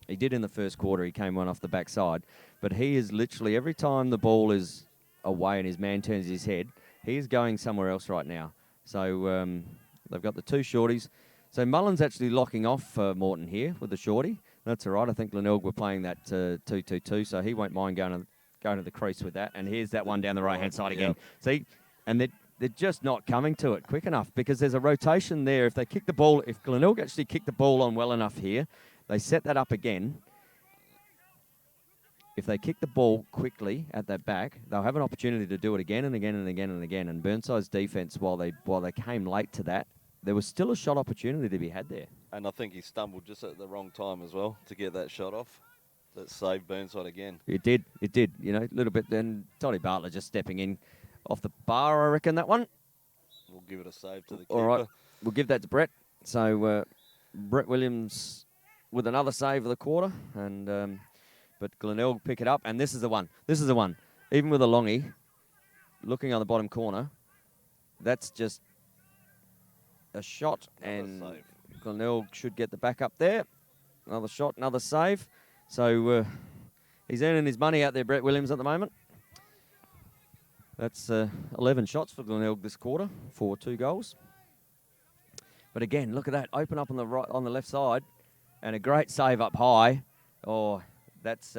He did in the first quarter. He came one off the backside. But he is literally, every time the ball is away and his man turns his head, he is going somewhere else right now. So they've got the 2 shorties. So Mullen's actually locking off Morton here with the shorty. That's all right. I think Glenelg were playing that 2-2-2, so he won't mind going to the crease with that. And here's that one down the right-hand side again. See? And they're just not coming to it quick enough because there's a rotation there. If they kick the ball, if Glenelg actually kick the ball on well enough here, they set that up again. If they kick the ball quickly at that back, they'll have an opportunity to do it again and again and again and again. And Burnside's defence, while they came late to that, there was still a shot opportunity to be had there. And I think he stumbled just at the wrong time as well to get that shot off. That saved Burnside again. It did. You know, a little bit. Then Toddy Bartlett just stepping in off the bar, I reckon, that one. We'll give it a save to the keeper. All right, we'll give that to Brett. So Brett Williams with another save of the quarter. And but Glenelg pick it up. And this is the one. Even with a longie, looking on the bottom corner, that's just a shot. And Glenelg should get the back up there. Another shot, another save. So he's earning his money out there, Brett Williams, at the moment. That's 11 shots for Glenelg this quarter for 2 goals. But again, look at that. Open up on the left side, and a great save up high. Oh, that's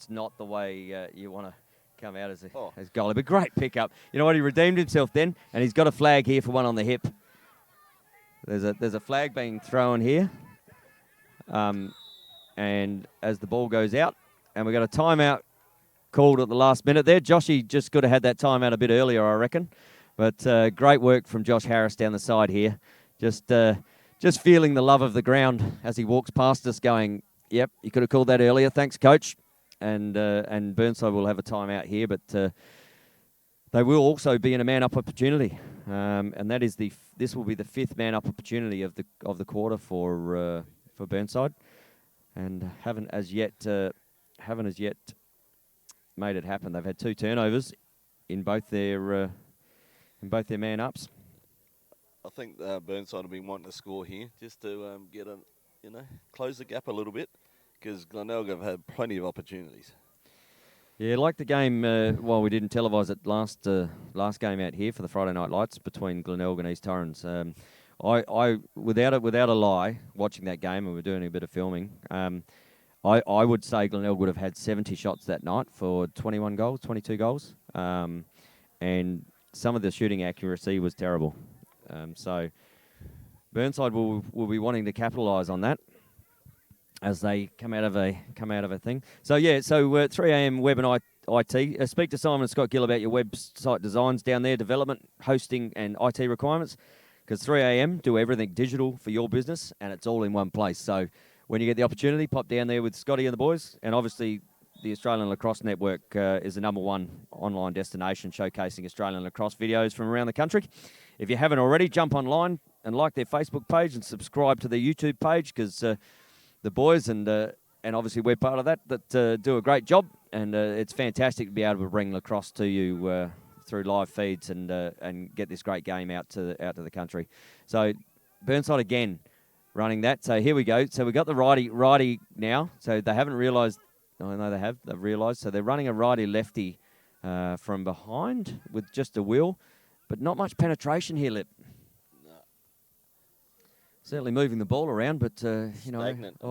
not the way you want to come out as goalie. But great pickup. You know what? He redeemed himself then, and he's got a flag here for one on the hip. There's a flag being thrown here. And as the ball goes out, and we've got a timeout called at the last minute there. Joshy just could have had that timeout a bit earlier, I reckon. But great work from Josh Harris down the side here. Just feeling the love of the ground as he walks past us going, yep, you could have called that earlier. Thanks, coach. And Burnside will have a timeout here, but they will also be in a man-up opportunity. And that is this will be the 5th man-up opportunity of the quarter for Burnside. And haven't as yet made it happen. They've had 2 turnovers in both their man ups. I think Burnside have been wanting to score here just to close the gap a little bit because Glenelg have had plenty of opportunities. Yeah, like the game. We didn't televise it last game out here for the Friday Night Lights between Glenelg and East Torrens. I without a lie, watching that game, and we're doing a bit of filming, I would say Glenelg would have had 70 shots that night for 22 goals. And some of the shooting accuracy was terrible. So Burnside will be wanting to capitalise on that as they come out of a thing. So 3 a.m. Web and IT. Speak to Simon and Scott Gill about your website designs down there, development, hosting, and IT requirements. Because 3 a.m. do everything digital for your business, and it's all in one place. So when you get the opportunity, pop down there with Scotty and the boys. And obviously, the Australian Lacrosse Network is the #1 online destination showcasing Australian lacrosse videos from around the country. If you haven't already, jump online and like their Facebook page and subscribe to their YouTube page because the boys and obviously we're part of that do a great job. And it's fantastic to be able to bring lacrosse to you through live feeds and get this great game out to the country. So Burnside again running that. So here we go. So we got the righty now. So they haven't realised. Oh no, they have. They've realised. So they're running a righty lefty from behind with just a wheel, but not much penetration here, Lip. No. Certainly moving the ball around, but Stagnant.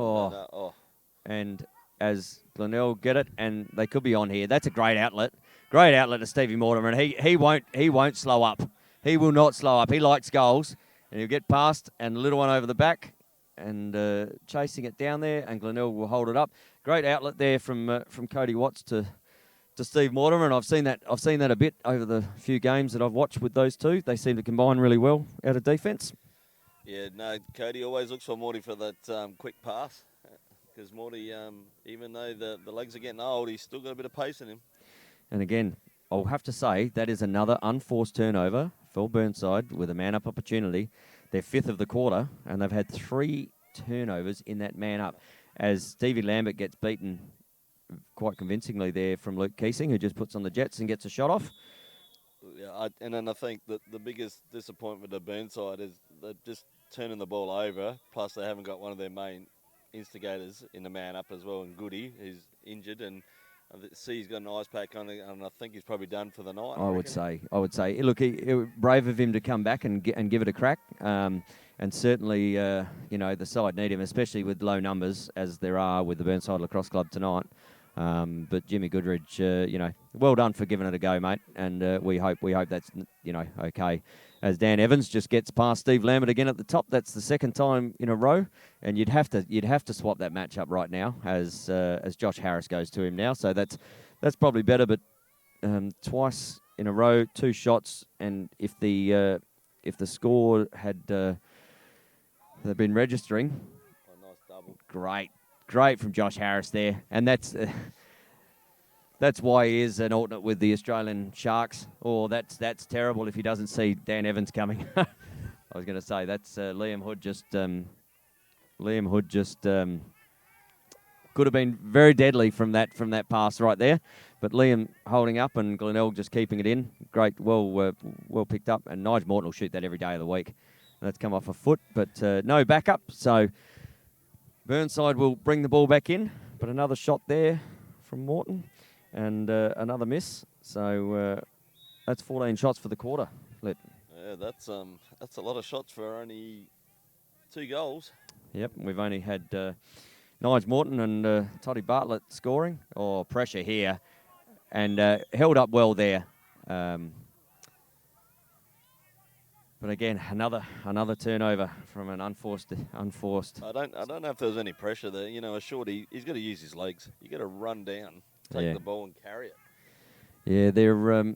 And as Glenelg get it, and they could be on here. That's a great outlet. Great outlet to Stevie Mortimer, and he won't slow up. He will not slow up. He likes goals, and he'll get past and a little one over the back, and chasing it down there, and Glenelg will hold it up. Great outlet there from Cody Watts to Steve Mortimer, and I've seen that a bit over the few games that I've watched with those two. They seem to combine really well out of defence. Yeah, no, Cody always looks for Morty for that quick pass because Morty, even though the legs are getting old, he's still got a bit of pace in him. And again, I'll have to say that is another unforced turnover for Burnside with a man-up opportunity. They're 5th of the quarter, and they've had 3 turnovers in that man-up as Stevie Lambert gets beaten quite convincingly there from Luke Keesing, who just puts on the Jets and gets a shot off. Yeah, and then I think that the biggest disappointment of Burnside is they're just turning the ball over, plus they haven't got one of their main instigators in the man-up as well, and Goody, who's injured, and See, he's got an ice pack on, and I think he's probably done for the night. I would say. Look, brave of him to come back and give it a crack. And certainly, the side need him, especially with low numbers as there are with the Burnside Lacrosse Club tonight. But Jimmy Goodridge, well done for giving it a go, mate. And we hope that's okay. As Dan Evans just gets past Steve Lambert again at the top, that's the second time in a row, and you'd have to swap that match up right now as Josh Harris goes to him now. So that's probably better. But twice in a row, 2 shots, and if the score had they've been registering, nice double. Great from Josh Harris there, and that's why he is an alternate with the Australian Sharks. Or that's terrible if he doesn't see Dan Evans coming. I was going to say that's Liam Hood just could have been very deadly from that pass right there, but Liam holding up and Glenelg just keeping it in. Great, well picked up, and Nigel Morton will shoot that every day of the week. That's come off a foot, but no backup, so Burnside will bring the ball back in, but another shot there from Morton. And another miss, so that's 14 shots for the quarter. Yeah, that's a lot of shots for only 2 goals. Yep, we've only had Nigel Morton and Toddy Bartlett scoring, or pressure here, and held up well there. But again, another turnover from an unforced. I don't know if there was any pressure there. A shorty, he's got to use his legs. You got to run down. Take the ball and carry it. Yeah, they're,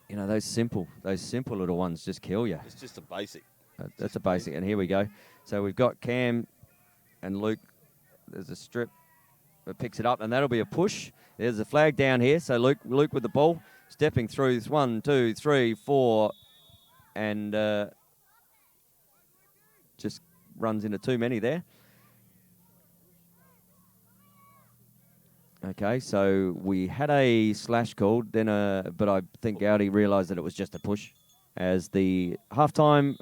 those simple little ones just kill you. It's just a basic. That's a basic, and here we go. So we've got Cam and Luke. There's a strip that picks it up, and that'll be a push. There's a flag down here. So Luke with the ball, stepping through. 1, 2, 3, 4, and just runs into too many there. Okay, so we had a slash called, then but I think Gowdy realised that it was just a push as the halftime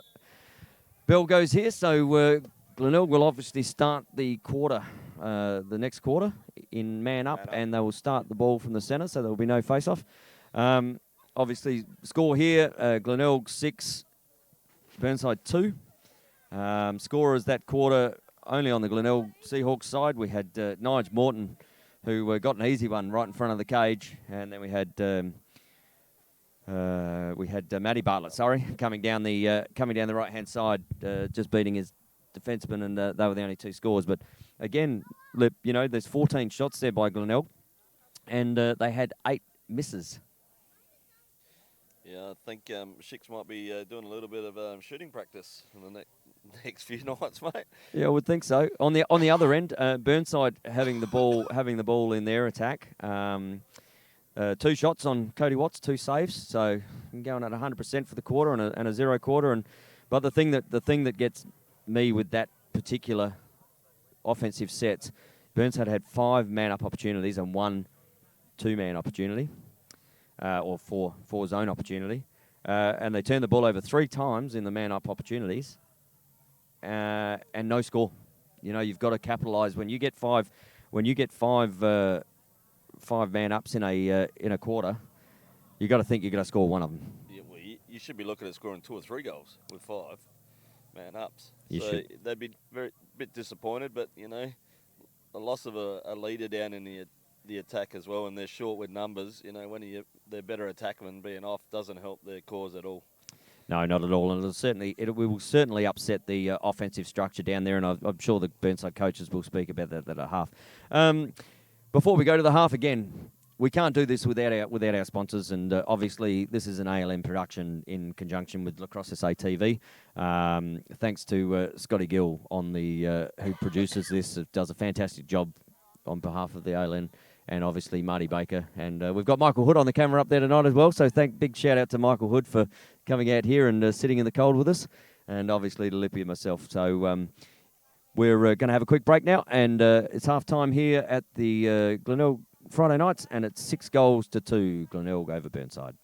bell goes here. So Glenelg will obviously start the quarter, the next quarter in man up, and they will start the ball from the centre, so there will be no face-off. Obviously, score here, Glenelg 6, Burnside 2. Scorers that quarter only on the Glenelg Seahawks side. We had Nigel Morton, who got an easy one right in front of the cage, and then we had Matty Bartlett, coming down the right hand side, just beating his defenseman, and they were the only 2 scores. But again, there's 14 shots there by Glenelg, and they had 8 misses. Yeah, I think Shicks might be doing a little bit of shooting practice in the next few nights, mate. Yeah, I would think so. On the other end, Burnside having the ball in their attack. 2 shots on Cody Watts, 2 saves, so going at 100% for the quarter and a 0 quarter. But the thing that gets me with that particular offensive set, Burnside had 5 man-up opportunities and 1 2-man opportunity. Or 4 zone opportunity, and they turned the ball over 3 times in the man-up opportunities, and no score. You've got to capitalise when you get 5 man-ups in a quarter. You got to think you're going to score one of them. Yeah, well, you should be looking at scoring 2 or 3 goals with 5 man-ups. You should. They'd be bit disappointed, but the loss of a leader down in the attack as well, and they're short with numbers. When they're better attackmen being off doesn't help their cause at all. No, not at all, and it will certainly upset the offensive structure down there, and I'm sure the Burnside coaches will speak about that at a half. Before we go to the half again, we can't do this without our sponsors, and obviously this is an ALM production in conjunction with Lacrosse SA TV. Thanks to Scotty Gill who produces this, does a fantastic job on behalf of the ALN. And obviously Marty Baker. And we've got Michael Hood on the camera up there tonight as well. So big shout out to Michael Hood for coming out here and sitting in the cold with us. And obviously to Lippy and myself. So we're going to have a quick break now. And it's half time here at the Glenelg Friday nights. And it's 6-2 Glenelg over Burnside.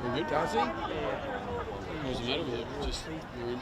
We're good, Darcy? What's the matter with it? Just you're in.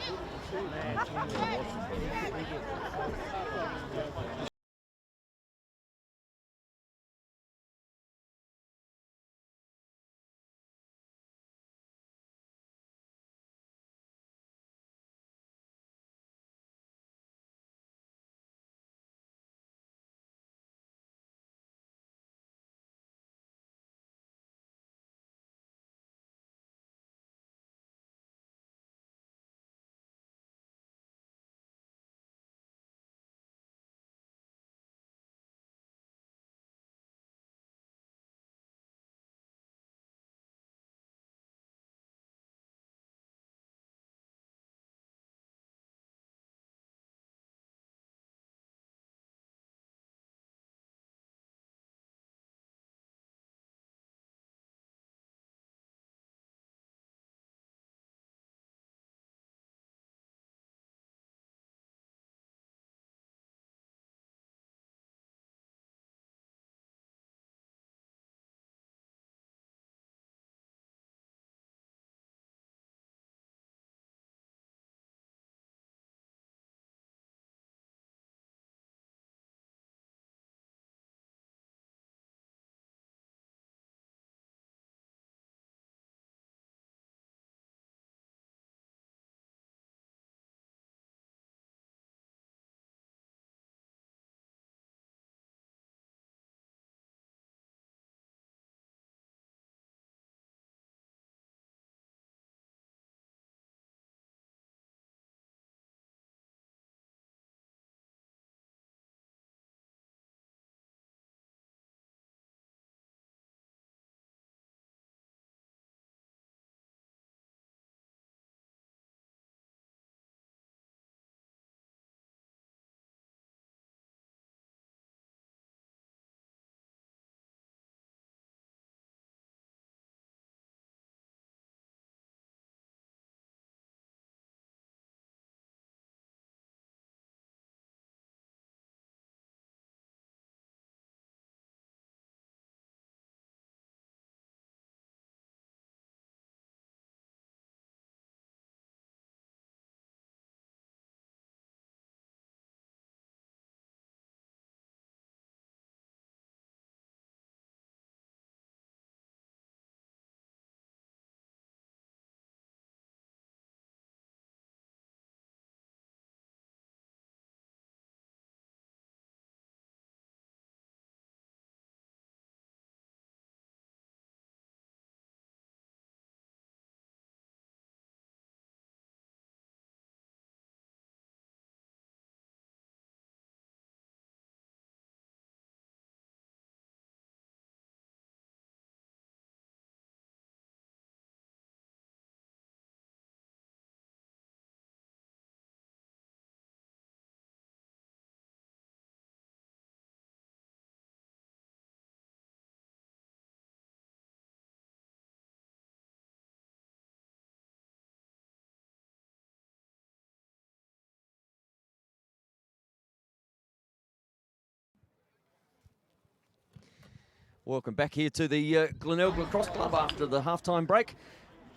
Welcome back here to the Glenelg Lacrosse Club after the halftime break.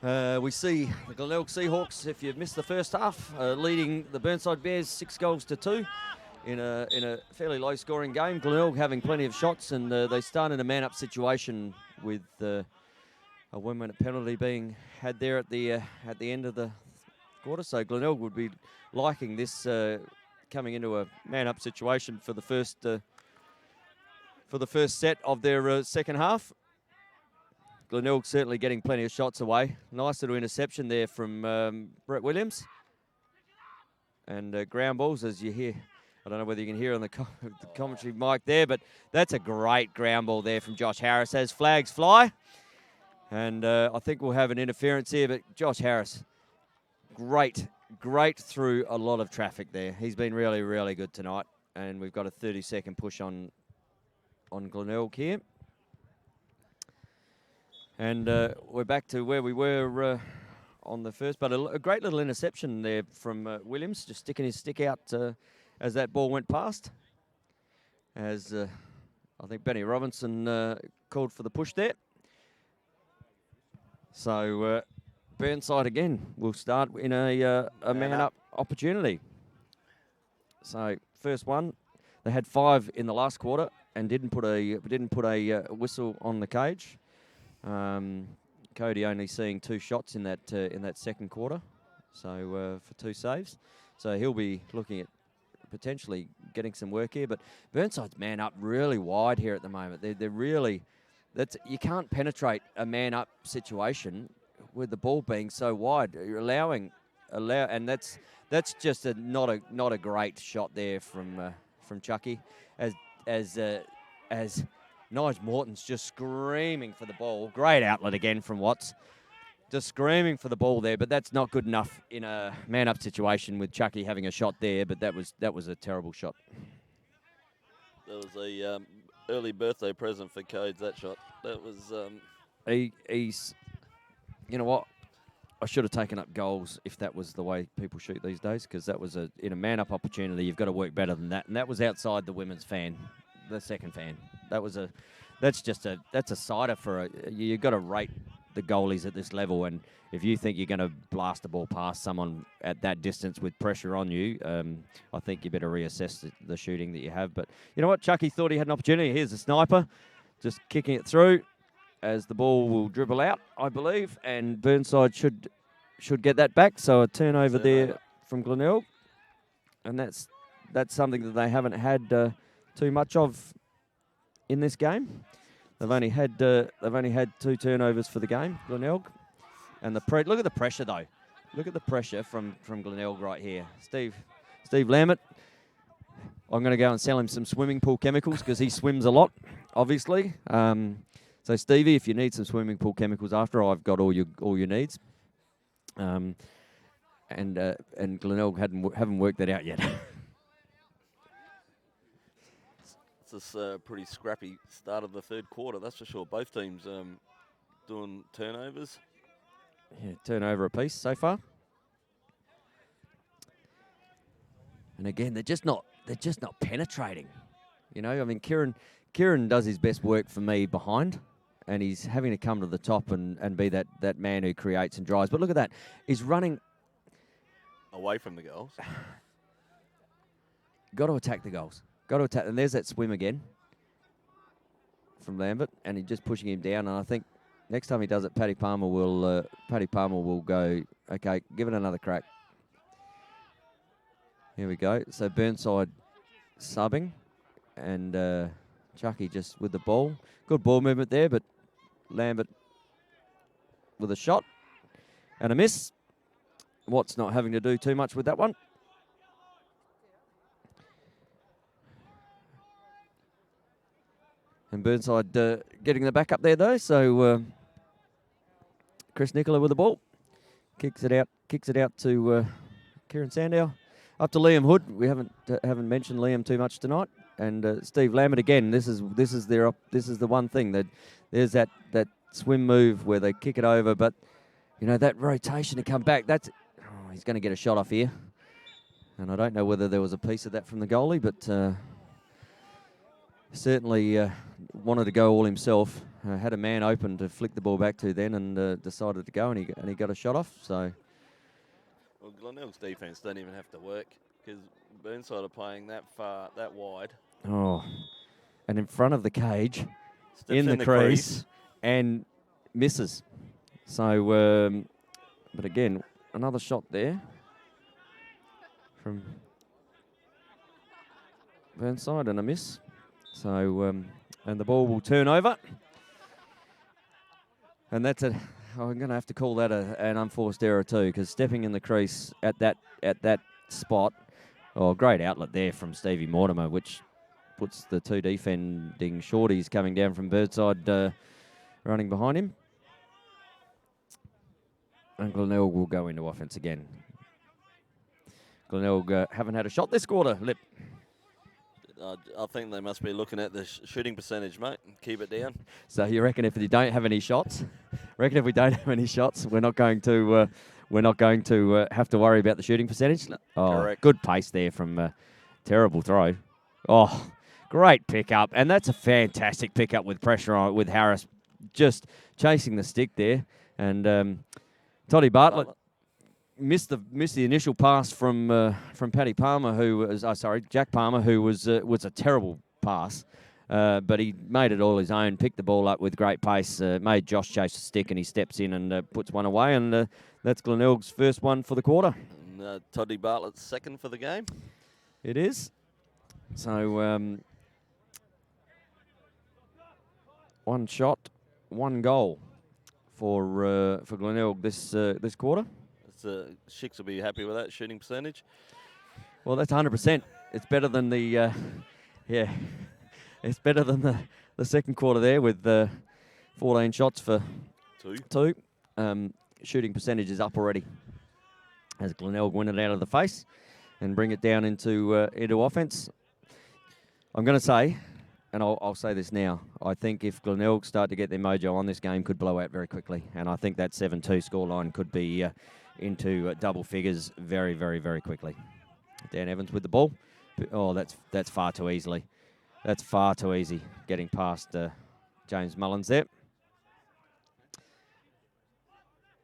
We see the Glenelg Seahawks, if you've missed the first half, leading the Burnside Bears 6-2 in a fairly low-scoring game. Glenelg having plenty of shots, and they start in a man-up situation with a 1-minute penalty being had there at the end of the quarter. So Glenelg would be liking this coming into a man-up situation for the first set of their second half. Glenelg certainly getting plenty of shots away. Nice little interception there from Brett Williams. And ground balls, as you hear. I don't know whether you can hear on the commentary mic there, but that's a great ground ball there from Josh Harris as flags fly. And I think we'll have an interference here, but Josh Harris, great through a lot of traffic there. He's been really, really good tonight. And we've got a 30-second push on Glenelg here. And we're back to where we were on the first, but a great little interception there from Williams, just sticking his stick out as that ball went past. As I think Benny Robinson called for the push there. So Burnside again will start in a man-up opportunity. So first one, they had 5 in the last quarter and didn't put a whistle on the cage. Cody only seeing 2 shots in that second quarter, so for 2 saves. So he'll be looking at potentially getting some work here. But Burnside's man up really wide here at the moment. They're really, you can't penetrate a man up situation with the ball being so wide. You're and that's just not a great shot there from Chucky as Nige Morton's just screaming for the ball. Great outlet again from Watts. Just screaming for the ball there, but that's not good enough in a man-up situation with Chucky having a shot there, but that was a terrible shot. That was a early birthday present for Codes, that shot. That was... He's... You know what? I should have taken up goals if that was the way people shoot these days, because that was in a man-up opportunity, you've got to work better than that, and that was outside the women's fan, the second fan. That's a cider for you've got to rate the goalies at this level, and if you think you're going to blast the ball past someone at that distance with pressure on you, I think you better reassess the shooting that you have. But you know what? Chucky thought he had an opportunity. Here's a sniper, just kicking it through as the ball will dribble out, I believe, and Burnside should get that back. So a turnover there from Glenelg, and that's something that they haven't had too much of in this game. They've only had 2 turnovers for the game, Glenelg, and look at the pressure though. Look at the pressure from Glenelg right here. Steve Lambert. I'm going to go and sell him some swimming pool chemicals because he swims a lot, obviously. So Stevie, if you need some swimming pool chemicals after, I've got all your needs. And Glenelg haven't worked that out yet. It's a pretty scrappy start of the third quarter, that's for sure. Both teams doing turnovers. Yeah, turnover apiece so far. And again, they're just not penetrating. You know, I mean, Kieran does his best work for me behind, and he's having to come to the top and be that man who creates and drives. But look at that. He's running away from the goals. Got to attack the goals. Got to attack. And there's that swim again from Lambert, and he's just pushing him down. And I think next time he does it, Paddy Palmer will go, okay, give it another crack. Here we go. So Burnside subbing, and Chucky just with the ball. Good ball movement there, but Lambert with a shot and a miss. Watts not having to do too much with that one. And Burnside getting the back up there though. So Chris Nicola with the ball, kicks it out to Kieran Sandow. Up to Liam Hood. We haven't mentioned Liam too much tonight. And Steve Lambert again. This is the one thing that there's that swim move where they kick it over, but you know that rotation to come back. He's going to get a shot off here, and I don't know whether there was a piece of that from the goalie, but certainly wanted to go all himself. Had a man open to flick the ball back to then, and decided to go, and he got a shot off. So, Well, Glenelg's defence don't even have to work because Burnside are playing that far, that wide. oh, and in front of the cage, Steps in the crease, and misses. So, but again, another shot there from Burnside and a miss. So, and the ball will turn over. And that's I'm going to have to call that an unforced error too, because stepping in the crease at that spot, great outlet there from Stevie Mortimer, which puts the two defending shorties coming down from Burnside running behind him. And Glenelg will go into offense again. Glenelg haven't had a shot this quarter, Lip. I think they must be looking at the shooting percentage, mate. Keep it down. So you reckon if we don't have any shots, we're not going to have to worry about the shooting percentage? Oh, Correct. Good pace there from terrible throw. Oh, great pickup, and that's a fantastic pickup with pressure on it, with Harris just chasing the stick there, and Toddy Bartlett missed the initial pass from Paddy Palmer, who was Jack Palmer, who was a terrible pass, but he made it all his own. Picked the ball up with great pace, made Josh chase the stick, and he steps in and puts one away, and that's Glenelg's first one for the quarter. And, Toddy Bartlett's second for the game. It is. So one shot, one goal for Glenelg this quarter. Shicks will be happy with that shooting percentage. Well, that's 100%. It's better than the it's better than the second quarter there with 14 shots for two. Shooting percentage is up already as Glenelg win it out of the face and bring it down into offense. I'm going to say, and I'll say this now, I think if Glenelg start to get their mojo on, this game could blow out very quickly, and I think that 7-2 scoreline could be into double figures very, very, very quickly. Dan Evans with the ball. Oh, that's far too easily. That's far too easy getting past James Mullins there.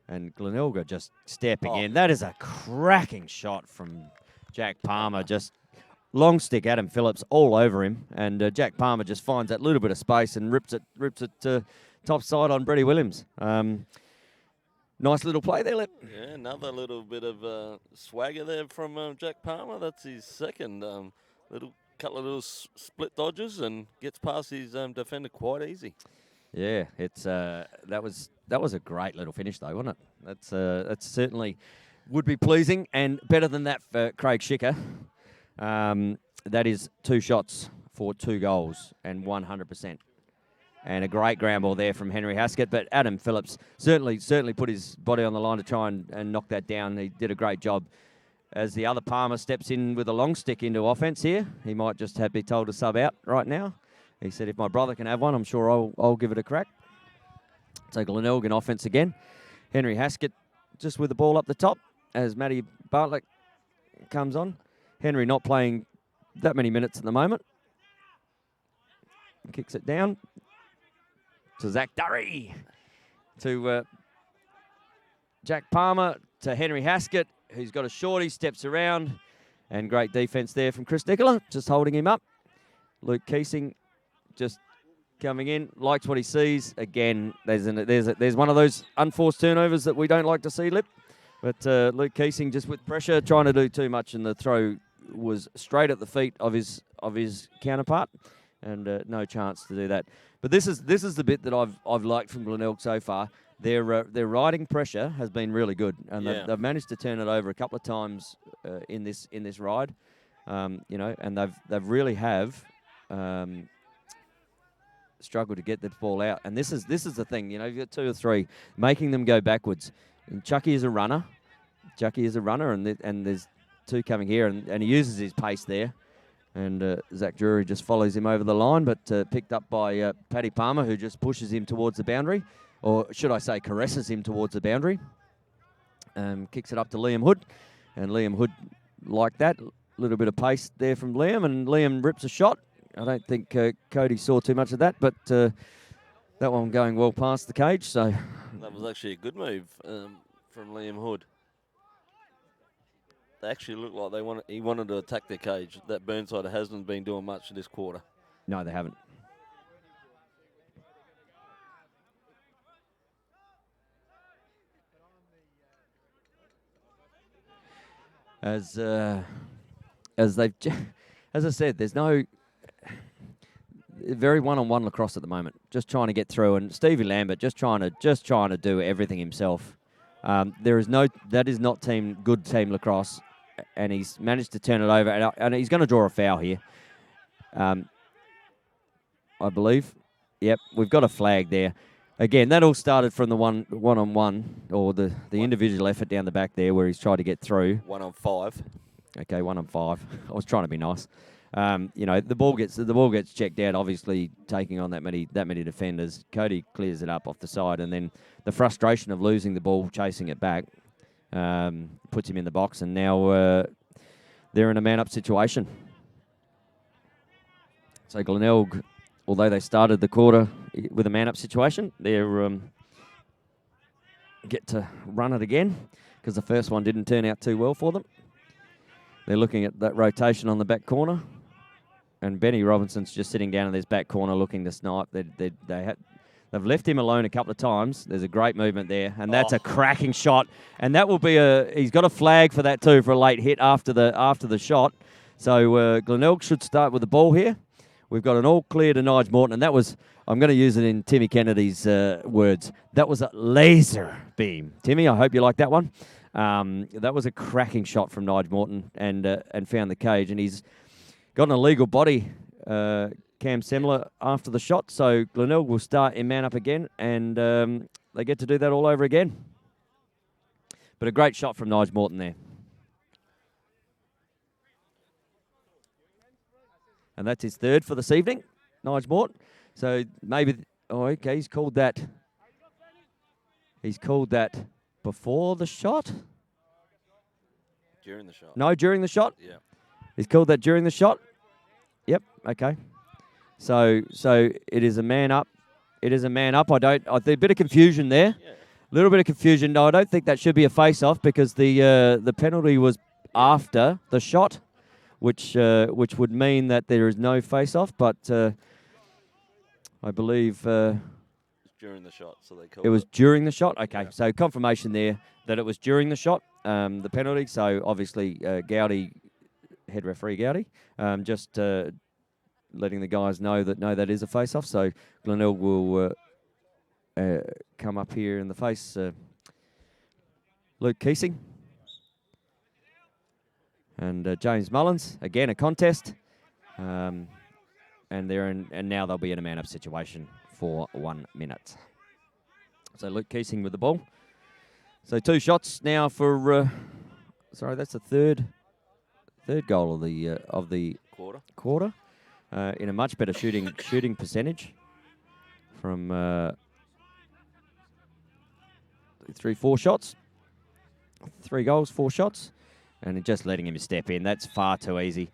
And Glenelg just stepping in. That is a cracking shot from Jack Palmer. Just long stick Adam Phillips all over him. And Jack Palmer just finds that little bit of space and rips it top side on Brady Williams. Nice little play there, Lip. Yeah, another little bit of swagger there from Jack Palmer. That's his second. Couple of little split dodges and gets past his defender quite easy. Yeah, it's that was a great little finish though, wasn't it? That's certainly would be pleasing and better than that for Craig Schicker. That is 2 shots for 2 goals and 100%. And a great ground ball there from Henry Haskett. But Adam Phillips certainly put his body on the line to try and knock that down. He did a great job. As the other Palmer steps in with a long stick into offence here, he might just be told to sub out right now. He said, if my brother can have one, I'm sure I'll give it a crack. So Glenelg in offence again. Henry Haskett just with the ball up the top as Matty Bartlett comes on. Henry not playing that many minutes at the moment. Kicks it down to Zach Durry, to Jack Palmer, to Henry Haskett, who's got a shorty, steps around, and great defence there from Chris Nicola, just holding him up. Luke Keesing just coming in, likes what he sees. Again, there's one of those unforced turnovers that we don't like to see, Lip. But Luke Keesing just with pressure, trying to do too much, and the throw was straight at the feet of his counterpart, and no chance to do that. But this is the bit that I've liked from Glenelg so far. Their riding pressure has been really good, and they've managed to turn it over a couple of times in this ride, and they've really have struggled to get the ball out. And this is the thing, you've got 2 or 3 making them go backwards. And Chucky is a runner, and there's 2 coming here, and he uses his pace there. And Zach Drury just follows him over the line, but picked up by Paddy Palmer, who just pushes him towards the boundary, or should I say caresses him towards the boundary. Kicks it up to Liam Hood, and Liam Hood like that. A little bit of pace there from Liam, and Liam rips a shot. I don't think Cody saw too much of that, but that one going well past the cage. So That was actually a good move from Liam Hood. They actually looked like he wanted to attack their cage. That Burnside hasn't been doing much this quarter. no, they haven't. As they've, as I said, there's no very one-on-one lacrosse at the moment. Just trying to get through, and Stevie Lambert just trying to do everything himself. That is not good team lacrosse, and he's managed to turn it over, and he's going to draw a foul here. I believe. Yep, we've got a flag there. Again, that all started from the one-on-one, or the individual effort down the back there where he's tried to get through. 1 on 5. Okay, 1 on 5. I was trying to be nice. The ball gets checked out. Obviously, taking on that many defenders. Cody clears it up off the side, and then the frustration of losing the ball, chasing it back, puts him in the box, and now they're in a man-up situation. So Glenelg, although they started the quarter with a man-up situation, they're get to run it again because the first one didn't turn out too well for them. They're looking at that rotation on the back corner, and Benny Robinson's just sitting down in this back corner looking to snipe. They've left him alone a couple of times. There's a great movement there, and that's a cracking shot. And that will be he's got a flag for that too, for a late hit after the shot. So Glenelg should start with the ball here. We've got an all clear to Nige Morton, and that was, I'm going to use it in Timmy Kennedy's words, that was a laser beam. Timmy, I hope you like that one. That was a cracking shot from Nige Morton, and found the cage, and he's got an illegal body, Cam Semler, after the shot, so Glenelg will start in man up again, and they get to do that all over again. But a great shot from Nige Morton there. And that's his third for this evening, Nige Morton. So maybe, okay, he's called that before the shot? During the shot. No, during the shot? Yeah. He's called that during the shot? Yep, okay. So it is a man up. It is a man up. I think a bit of confusion there. Yeah. A little bit of confusion. No, I don't think that should be a face-off because the penalty was after the shot, which would mean that there is no face-off, but I believe During the shot, so they called it was during the shot. Okay, Yeah. so confirmation there that it was during the shot, the penalty. So obviously Gowdy, head referee Gowdy, just letting the guys know that is a face-off. So Glenelg will come up here in the face. Luke Keesing. And James Mullins, again a contest, and now they'll be in a man-up situation for 1 minute. So Luke Keesing with the ball. So 2 shots now for. Sorry, that's the third goal of the quarter. In a much better shooting percentage from 4 shots, 3 goals, 4 shots. And just letting him step in, that's far too easy.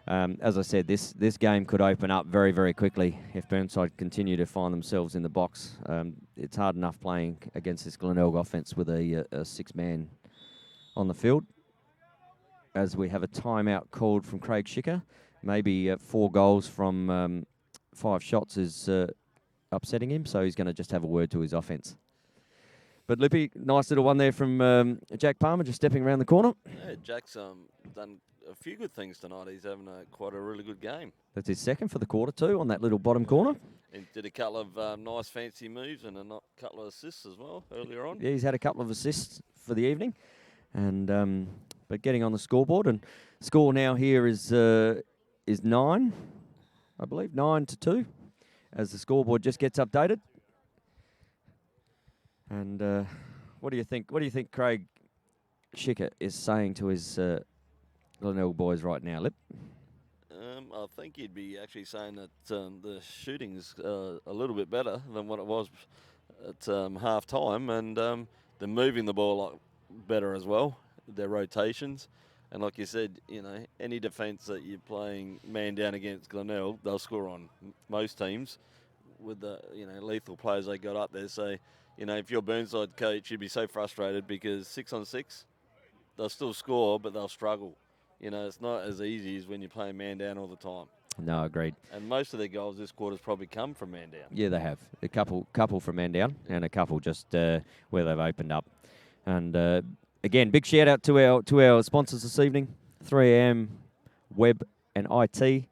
As I said, this game could open up very, very quickly if Burnside continue to find themselves in the box. It's hard enough playing against this Glenelg offense with a 6-man on the field. As we have a timeout called from Craig Schicker. Maybe 4 goals from 5 shots is upsetting him, so he's going to just have a word to his offense. But Lippy, nice little one there from Jack Palmer, just stepping around the corner. Yeah, Jack's done a few good things tonight. He's having quite a really good game. That's his second for the quarter too, on that little bottom corner. And did a couple of nice fancy moves and a couple of assists as well earlier on. Yeah, he's had a couple of assists for the evening, and but getting on the scoreboard. And score now here is 9, I believe, 9-2, as the scoreboard just gets updated. And what do you think? What do you think Craig Schicker is saying to his Glenelg boys right now, Lip? I think he'd be actually saying that the shooting's a little bit better than what it was at half time, and they're moving the ball a lot better as well, their rotations, And like you said, any defence that you're playing man down against Glenelg, they'll score on most teams with the, lethal players they got up there. So, if you're Burnside coach, you'd be so frustrated because 6 on 6, they'll still score, but they'll struggle. It's not as easy as when you're playing man down all the time. No, agreed. And most of their goals this quarter's probably come from man down. Yeah, they have. A couple from man down and a couple just where they've opened up. And again, big shout out to our sponsors this evening, 3am, Web and IT.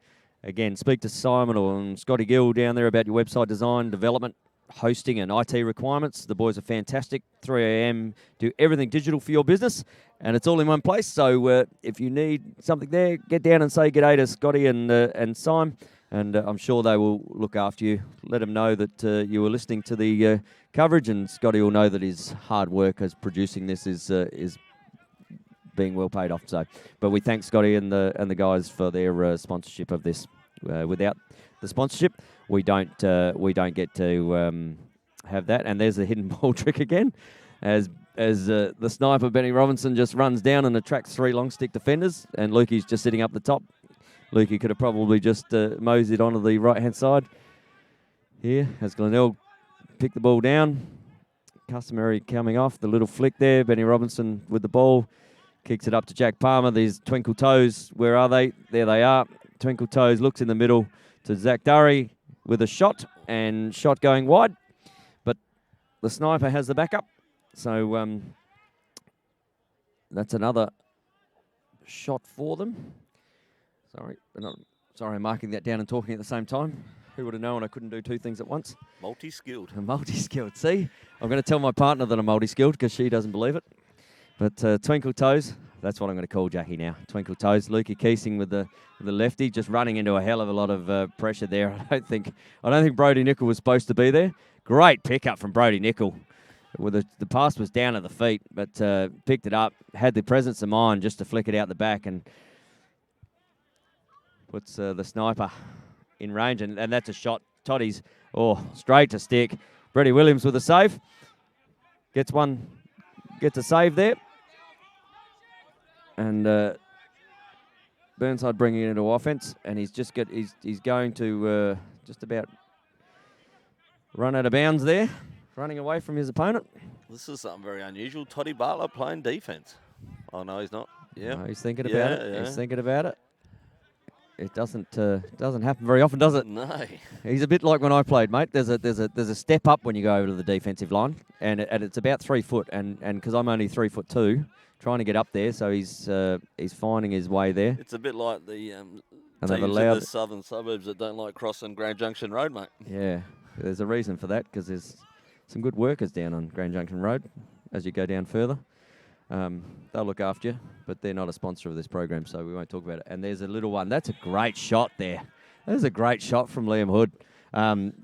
Again, speak to Simon or Scotty Gill down there about your website design, development, hosting and IT requirements. The boys are fantastic. 3am do everything digital for your business, and it's all in one place. So if you need something there, get down and say g'day to Scotty and Simon, and I'm sure they will look after you. Let them know that you were listening to the coverage, and Scotty will know that his hard work as producing this is being well paid off. So, but we thank Scotty and the guys for their sponsorship of this. Without the sponsorship, we don't get to have that. And there's the hidden ball trick again, as the sniper Benny Robinson just runs down and attracts 3 long stick defenders, and Lukey's just sitting up the top. Lukey could have probably just moseyed onto the right hand side here as Glenelg picked the ball down. Customary coming off the little flick there. Benny Robinson with the ball kicks it up to Jack Palmer. These twinkle toes, where are they? There they are. Twinkle Toes looks in the middle to Zach Durry with a shot, and shot going wide. But the sniper has the backup. So that's another shot for them. Sorry, I'm marking that down and talking at the same time. Who would have known I couldn't do 2 things at once? Multi-skilled. Multi-skilled. See, I'm going to tell my partner that I'm multi-skilled because she doesn't believe it. But Twinkle Toes, that's what I'm going to call Jackie now. Twinkle Toes. Lukey Keesing with the lefty, just running into a hell of a lot of pressure there. I don't think Brody Nickel was supposed to be there. Great pickup from Brody Nickel. The pass was down at the feet, but picked it up, had the presence of mind just to flick it out the back, and puts the sniper in range, and that's a shot. Toddy's, straight to stick. Brady Williams with a save. Gets a save there. And Burnside bringing it into offense, and he's going to just about run out of bounds there, running away from his opponent. This is something very unusual. Toddy Bartlett playing defense. Oh, no, he's not. Yeah. No, he's thinking about it. Yeah. He's thinking about it. It doesn't happen very often, does it? No. He's a bit like when I played, mate. There's a step up when you go over to the defensive line, and it's about 3 foot, and because I'm only 3'2", trying to get up there, so he's finding his way there. It's a bit like the And teams they've in allowed the southern suburbs that don't like crossing Grand Junction Road, mate. Yeah, there's a reason for that, because there's some good workers down on Grand Junction Road as you go down further. They'll look after you, but they're not a sponsor of this program, so we won't talk about it. And there's a little one. That's a great shot there. That is a great shot from Liam Hood.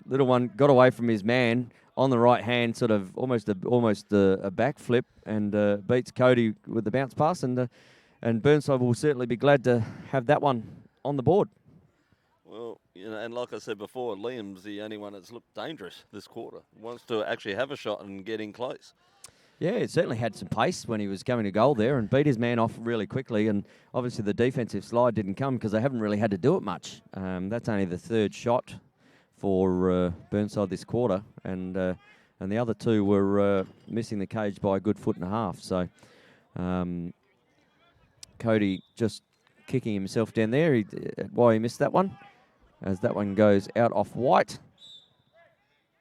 Little one got away from his man on the right hand, sort of almost a backflip, and beats Cody with the bounce pass. And Burnside will certainly be glad to have that one on the board. Well, and like I said before, Liam's the only one that's looked dangerous this quarter. Wants to actually have a shot and get in close. Yeah, it certainly had some pace when he was coming to goal there and beat his man off really quickly. And obviously the defensive slide didn't come because they haven't really had to do it much. That's only the 3rd shot for Burnside this quarter. And the other 2 were missing the cage by a good 1.5 foot. So Cody just kicking himself down there. Why he missed that one, as that one goes out off white.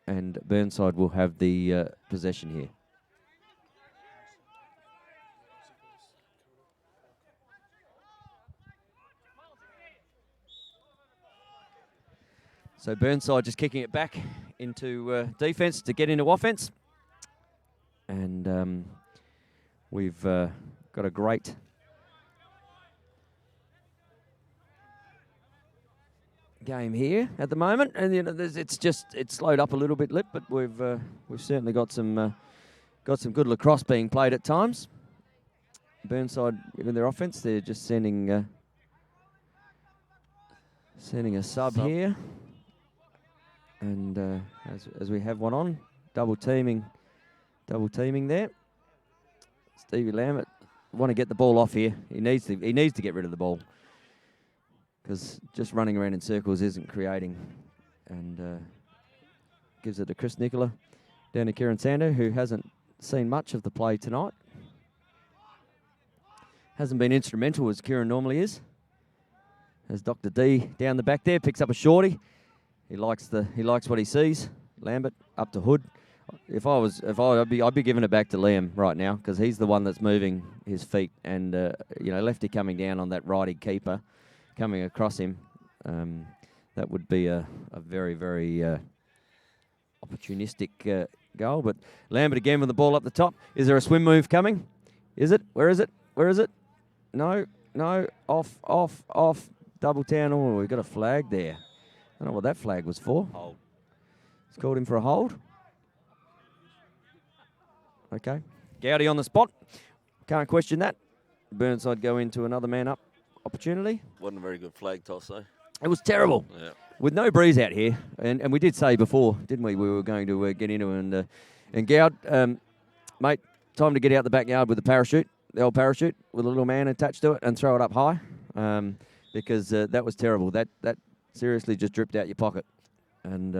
And Burnside will have the possession here. So Burnside just kicking it back into defence to get into offence. And we've got a great game here at the moment. And it's slowed up a little bit, but we've certainly got some good lacrosse being played at times. Burnside, in their offence, they're just sending a sub here. And as we have one on, double teaming there. Stevie Lambert want to get the ball off here. He needs to get rid of the ball because just running around in circles isn't creating. And gives it to Chris Nicola down to Kieran Sander, who hasn't seen much of the play tonight. Hasn't been instrumental as Kieran normally is. As Dr. D down the back there picks up a shorty. He likes what he sees. Lambert up to Hood. I'd be giving it back to Liam right now because he's the one that's moving his feet and lefty coming down on that righty keeper coming across him. That would be a very, very opportunistic goal. But Lambert again with the ball up the top. Is there a swim move coming? Is it? Where is it? Where is it? No. Off. Double down. Oh, we've got a flag there. I don't know what that flag was for. Hold. It's called him for a hold. Okay. Gowdy on the spot. Can't question that. Burnside go into another man up opportunity. Wasn't a very good flag toss, though. It was terrible. Yeah. With no breeze out here. And we did say before, didn't we? We were going to get into it. And Gowd, mate, time to get out the backyard with the old parachute, with a little man attached to it and throw it up high. Because that was terrible. That seriously just dripped out your pocket. And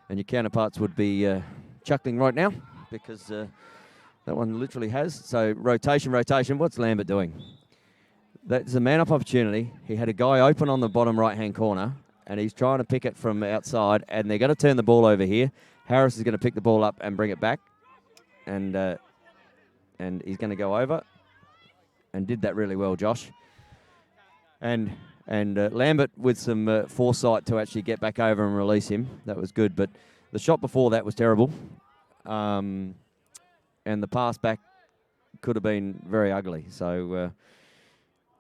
your counterparts would be chuckling right now because that one literally has. So rotation. What's Lambert doing? That's a man-up opportunity. He had a guy open on the bottom right-hand corner, and he's trying to pick it from outside, and they're going to turn the ball over here. Harris is going to pick the ball up and bring it back, and he's going to go over, and did that really well, Josh. And Lambert with some foresight to actually get back over and release him. That was good, but the shot before that was terrible. And the pass back could have been very ugly. So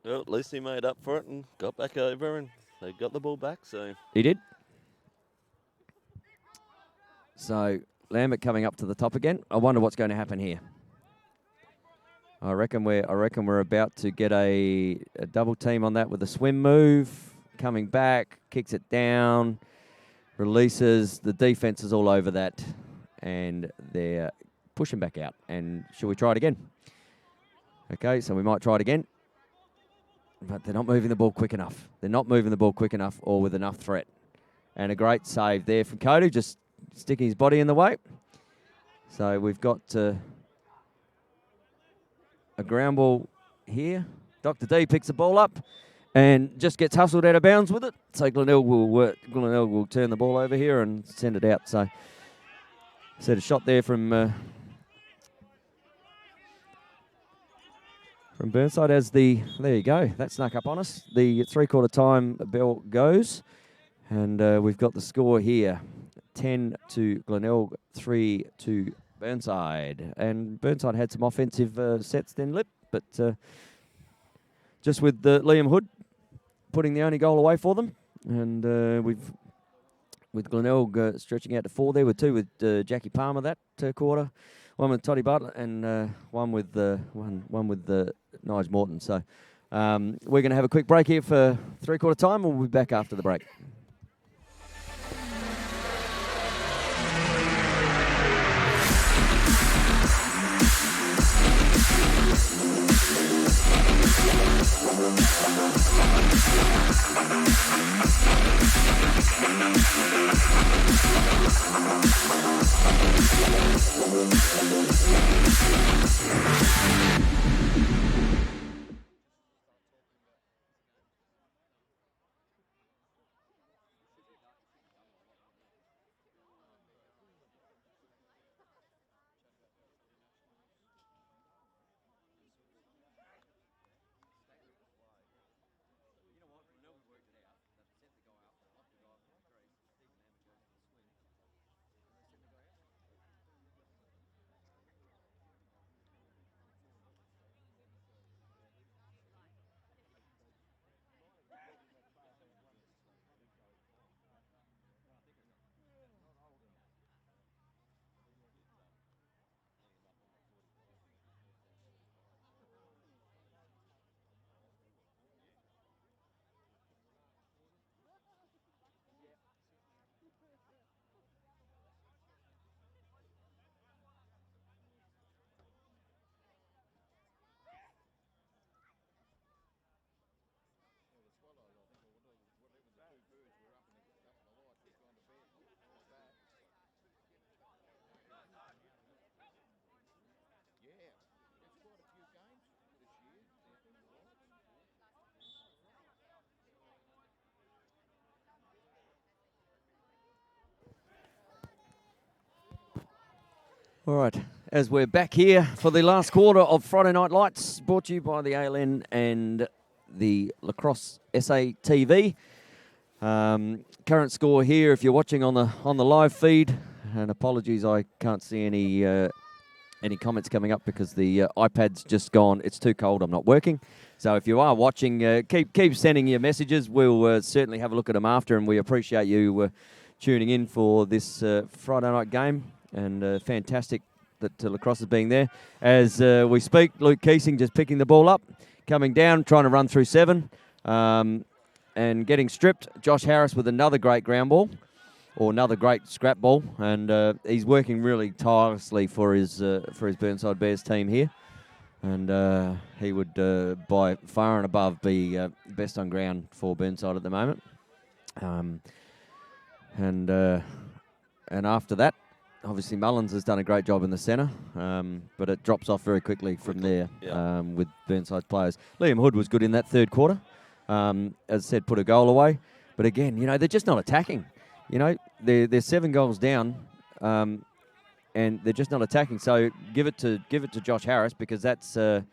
Well, at least he made up for it and got back over, and they got the ball back. So he did. So Lambert coming up to the top again. I wonder what's going to happen here. I reckon we're about to get a double team on that with a swim move. Coming back, kicks it down, releases. The defense is all over that, and they're pushing back out. And shall we try it again? Okay, so we might try it again. But they're not moving the ball quick enough. They're not moving the ball quick enough or with enough threat. And a great save there from Cody, just sticking his body in the way. So we've got a ground ball here. Dr. D picks the ball up and just gets hustled out of bounds with it. So Glenelg will turn the ball over here and send it out. So set a shot there from Burnside as there you go. That snuck up on us. The 3/4 time bell goes. And we've got the score here. 10 to Glenelg, 3 to Burnside. And Burnside had some offensive sets then, Lip. But just with Liam Hood putting the only goal away for them. And with Glenelg stretching out to 4 there with 2 with Jackie Palmer that quarter. 1 with Toddy Butler and one with Nige Morton. So we're going to have a quick break here for 3/4 time. We'll be back after the break. All right, as we're back here for the last quarter of Friday Night Lights, brought to you by the ALN and the Lacrosse SA TV. Current score here, if you're watching on the live feed, and apologies, I can't see any comments coming up because the iPad's just gone. It's too cold. I'm not working. So if you are watching, keep sending your messages. We'll certainly have a look at them after, and we appreciate you tuning in for this Friday night game. And fantastic that Lacrosse is being there. As we speak, Luke Keesing just picking the ball up, coming down, trying to run through 7, and getting stripped. Josh Harris with another great ground ball, or another great scrap ball, and he's working really tirelessly for his Burnside Bears team here. And he would, by far and above, be best on ground for Burnside at the moment. And after that, obviously, Mullins has done a great job in the centre, but it drops off very quickly from there with Burnside's players. Liam Hood was good in that third quarter. As I said, put a goal away. But again, they're just not attacking. They're 7 goals down, and they're just not attacking. So give it to Josh Harris, because that's the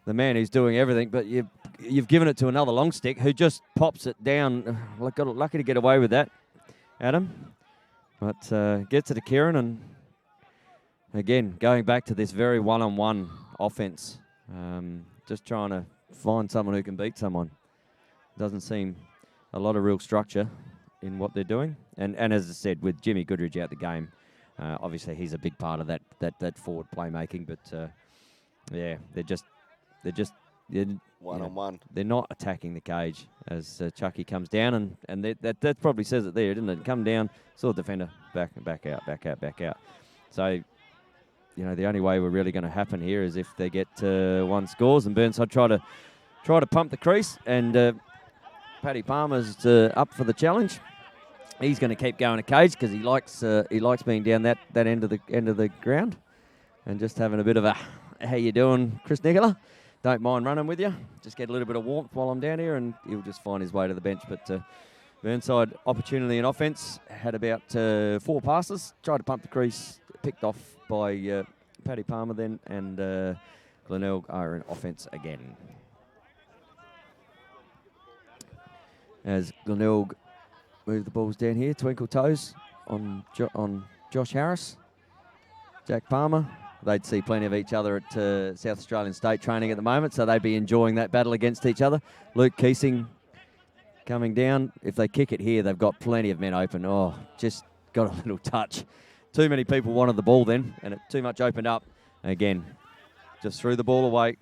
man who's doing everything. But you've given it to another long stick who just pops it down. Got lucky to get away with that, Adam. But gets it to Kieran, and again, going back to this very one-on-one offense, just trying to find someone who can beat someone. Doesn't seem a lot of real structure in what they're doing. And as I said, with Jimmy Goodridge out the game, obviously he's a big part of that forward playmaking. But they're just one-on-one. They're not attacking the cage as Chucky comes down, and that probably says it there, didn't it? Come down, saw the defender, back out. So, the only way we're really going to happen here is if they get 1 scores, and Burnside try to pump the crease, and Paddy Palmer's up for the challenge. He's going to keep going to cage because he likes being down that end of the ground, and just having a bit of a how you doing, Chris Nicola? Don't mind running with you. Just get a little bit of warmth while I'm down here, and he'll just find his way to the bench. But Burnside, opportunity in offence, had about 4 passes. Tried to pump the crease, picked off by Paddy Palmer then, and Glenelg are in offence again. As Glenelg move the balls down here, twinkle toes on Josh Harris, Jack Palmer. They'd see plenty of each other at South Australian State training at the moment, so they'd be enjoying that battle against each other. Luke Keesing coming down. If they kick it here, they've got plenty of men open. Oh, just got a little touch. Too many people wanted the ball then, and it too much opened up. Again, just threw the ball away.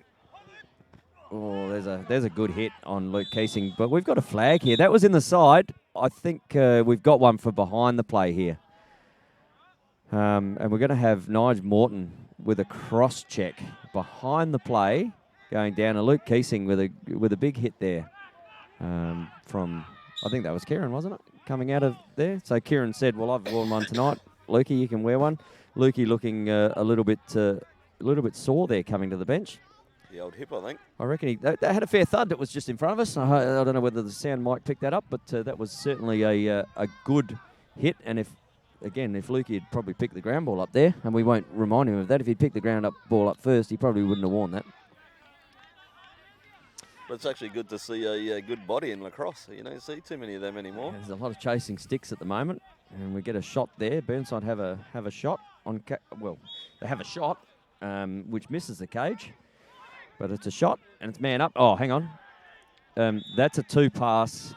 Oh, there's a good hit on Luke Keesing, but we've got a flag here. That was in the side. I think we've got one for behind the play here. And we're going to have Nige Morton with a cross check behind the play, going down to Luke Keesing with a big hit there from, I think that was Kieran, wasn't it? Coming out of there. So Kieran said, well, I've worn one tonight. Lukey, you can wear one. Lukey looking a little bit sore there coming to the bench. The old hip, I think. I reckon they had a fair thud that was just in front of us. I don't know whether the sound mic picked that up, but that was certainly a good hit. And if Lukey had probably picked the ground ball up there, and we won't remind him of that, if he'd picked the ball up first, he probably wouldn't have worn that. But it's actually good to see a good body in lacrosse. You don't see too many of them anymore. There's a lot of chasing sticks at the moment, and we get a shot there. Burnside have a shot on. They have a shot, which misses the cage, but it's a shot and it's man up. Oh, hang on, that's a 2 pass.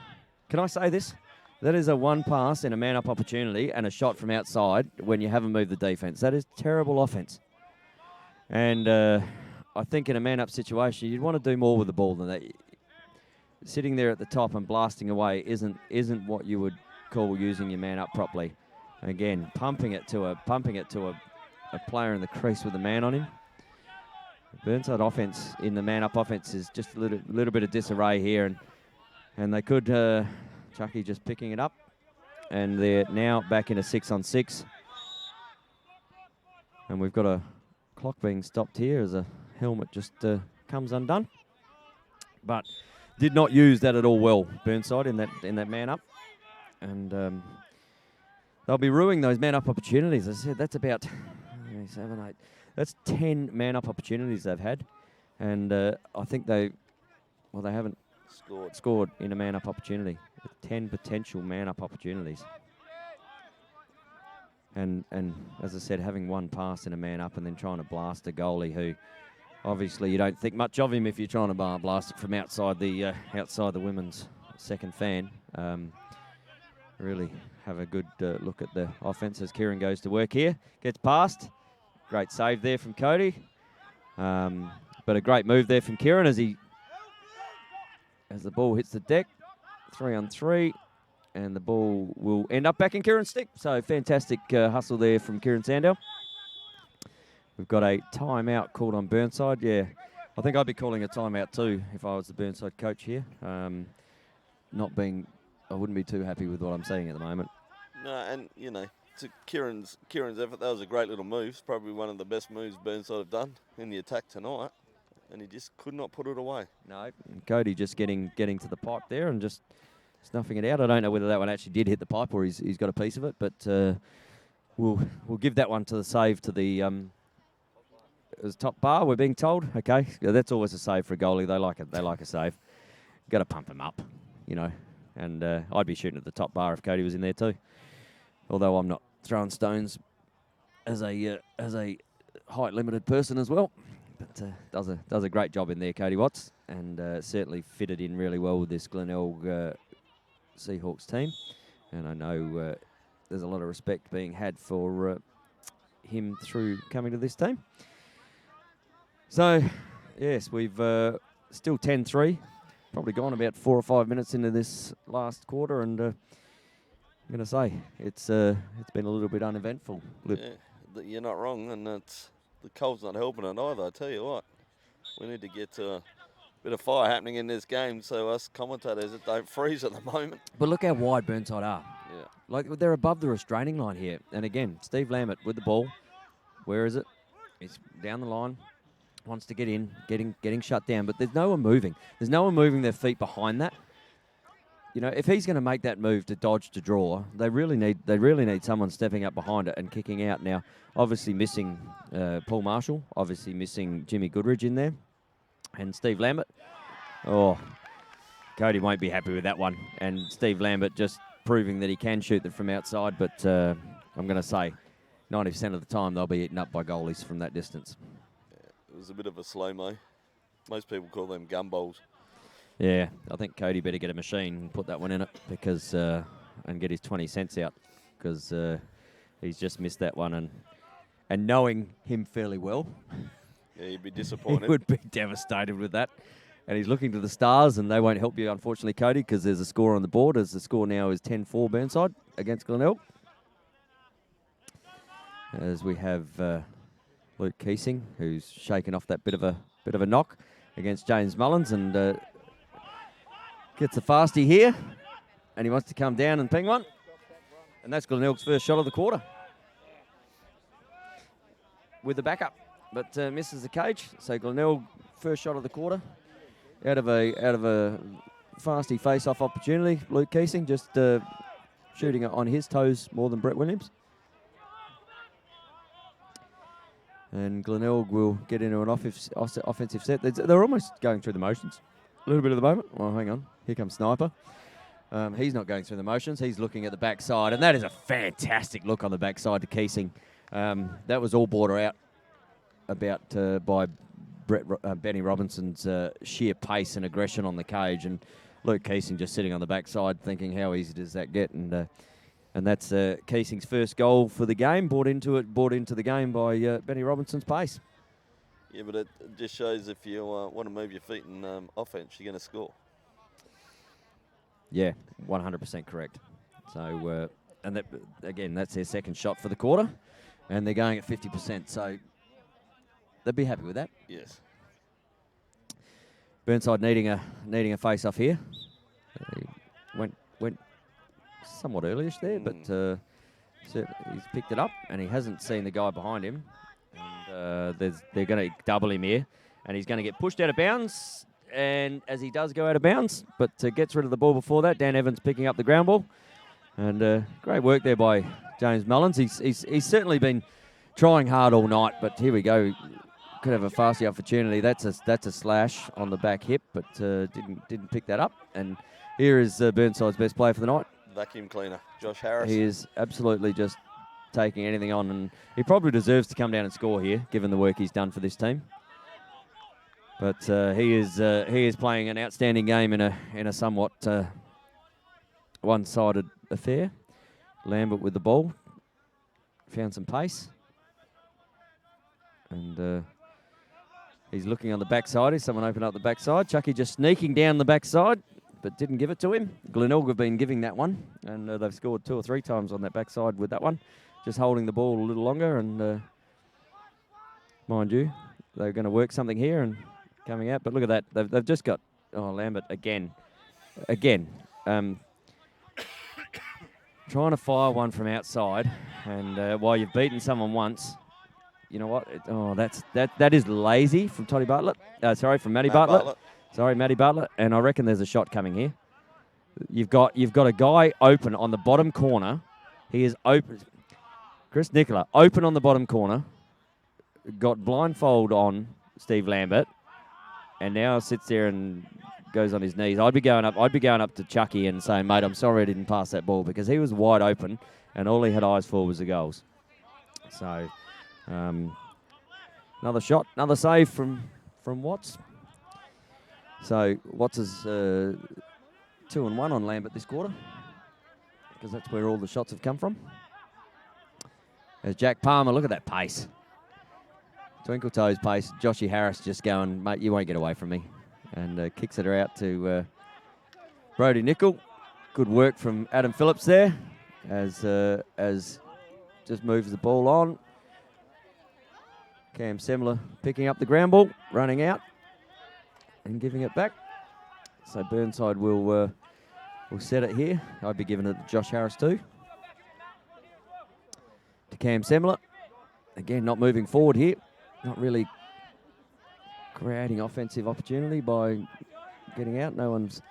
Can I say this? That is a 1 pass and a man up opportunity and a shot from outside when you haven't moved the defense. That is terrible offense, and I think in a man up situation, you'd want to do more with the ball than that. Sitting there at the top and blasting away isn't what you would call using your man up properly. Again, pumping it to a player in the crease with a man on him. Burnside offense in the man up offense is just a little bit of disarray here, and they could Chucky just picking it up, and they're now back into 6-on-6, and we've got a clock being stopped here as a helmet just comes undone, but did not use that at all well, Burnside, in that man up, and they'll be ruining those man up opportunities. As I said, that's about 7, 8. That's 10 man-up opportunities they've had. And I think they haven't scored in a man-up opportunity. 10 potential man-up opportunities. And as I said, having one pass in a man-up and then trying to blast a goalie who obviously you don't think much of him if you're trying to blast it from outside the women's second fan. Really have a good look at the offense as Kieran goes to work here. Gets past. Great save there from Cody. But a great move there from Kieran as the ball hits the deck. 3-on-3. And the ball will end up back in Kieran's stick. So fantastic hustle there from Kieran Sandell. We've got a timeout called on Burnside. Yeah, I think I'd be calling a timeout too if I was the Burnside coach here. I wouldn't be too happy with what I'm seeing at the moment. No, and, to Kieran's effort, that was a great little move. It's probably one of the best moves Burnside have done in the attack tonight. And he just could not put it away. No, Cody just getting to the pipe there and just snuffing it out. I don't know whether that one actually did hit the pipe or he's got a piece of it, but we'll give that one to the save to the top bar, we're being told. Okay, yeah, that's always a save for a goalie. They like it. They like a save. Got to pump him up, And I'd be shooting at the top bar if Cody was in there too. Although I'm not throwing stones as a height limited person as well. But does a great job in there, Cody Watts, and certainly fitted in really well with this Glenelg Seahawks team. And I know there's a lot of respect being had for him through coming to this team. So, yes, we've still 10-3. Probably gone about 4 or 5 minutes into this last quarter, and I'm going to say it's been a little bit uneventful. Yeah, you're not wrong, and the cold's not helping it either. I tell you what, we need to get a bit of fire happening in this game, so us commentators don't freeze at the moment. But look how wide Burnside are. Yeah, like they're above the restraining line here. And again, Steve Lambert with the ball. Where is it? It's down the line. Wants to get in, getting shut down, but there's no one moving. There's no one moving their feet behind that. If he's going to make that move to dodge to draw, they really need someone stepping up behind it and kicking out. Now, obviously missing Paul Marshall, obviously missing Jimmy Goodridge in there, and Steve Lambert. Oh, Cody won't be happy with that one. And Steve Lambert just proving that he can shoot them from outside, but I'm going to say 90% of the time they'll be eaten up by goalies from that distance. It was a bit of a slow-mo. Most people call them gumballs. Yeah, I think Cody better get a machine and put that one in it because and get his 20 cents out because he's just missed that one. And knowing him fairly well, yeah, he'd be disappointed. He would be devastated with that. And he's looking to the stars, and they won't help you, unfortunately, Cody, because there's a score on the board, as the score now is 10-4 Burnside against Glenelg. As we have Luke Keesing, who's shaken off that bit of a knock against James Mullins, and gets a fasty here, and he wants to come down and ping one. And that's Glenelg's first shot of the quarter with the backup, but misses the cage. So Glenelg first shot of the quarter out of a fasty face-off opportunity. Luke Keesing just shooting it on his toes more than Brett Williams. And Glenelg will get into an offensive set. They're almost going through the motions a little bit at the moment. Well, hang on. Here comes Sniper. He's not going through the motions. He's looking at the backside. And that is a fantastic look on the backside to Keesing. That was all brought out by Benny Robinson's sheer pace and aggression on the cage. And Luke Keesing just sitting on the backside thinking, how easy does that get? And that's Keesing's first goal for the game, brought into the game by Benny Robinson's pace. Yeah, but it just shows if you want to move your feet in offense, you're going to score. Yeah, 100% correct. So, and that again, that's their second shot for the quarter, and they're going at 50%. So they'd be happy with that. Yes. Burnside needing a face-off here. Went somewhat early-ish there, but he's picked it up, and he hasn't seen the guy behind him. And they're going to double him here, and he's going to get pushed out of bounds. And as he does go out of bounds, but gets rid of the ball before that, Dan Evans picking up the ground ball. And great work there by James Mullins. He's certainly been trying hard all night, but here we go. Could have a fasty opportunity. That's a slash on the back hip, but didn't pick that up. And here is Burnside's best player for the night. Vacuum cleaner, Josh Harris. He is absolutely just taking anything on, and he probably deserves to come down and score here, given the work he's done for this team. But he is playing an outstanding game in a somewhat one-sided affair. Lambert with the ball, found some pace, and he's looking on the backside. Is someone open up the backside? Chucky just sneaking down the backside, but didn't give it to him. Glenelg have been giving that one, and they've scored 2 or 3 times on that backside with that one. Just holding the ball a little longer, and mind you, they're going to work something here and coming out. But look at that. They've just got, Lambert again. Trying to fire one from outside, and while you've beaten someone once, you know what? That is lazy from Toddy Bartlett. From Matty Bartlett. Sorry, Matty Bartlett. And I reckon there's a shot coming here. You've got a guy open on the bottom corner. He is open. Chris Nicola open on the bottom corner. Got blindfold on Steve Lambert, and now sits there and goes on his knees. I'd be going up to Chucky and saying, mate, I'm sorry I didn't pass that ball, because he was wide open and all he had eyes for was the goals. So another shot, another save from Watts. So Watts is 2-1 on Lambert this quarter, because that's where all the shots have come from. As Jack Palmer, look at that pace. Twinkle toes pace. Joshy Harris just going, mate, you won't get away from me. And kicks it out to Brody Nickel. Good work from Adam Phillips there, as just moves the ball on. Cam Semler picking up the ground ball, running out and giving it back. So Burnside will set it here. I'd be giving it to Josh Harris too. To Cam Semler. Again, not moving forward here. Not really creating offensive opportunity by getting out. No one's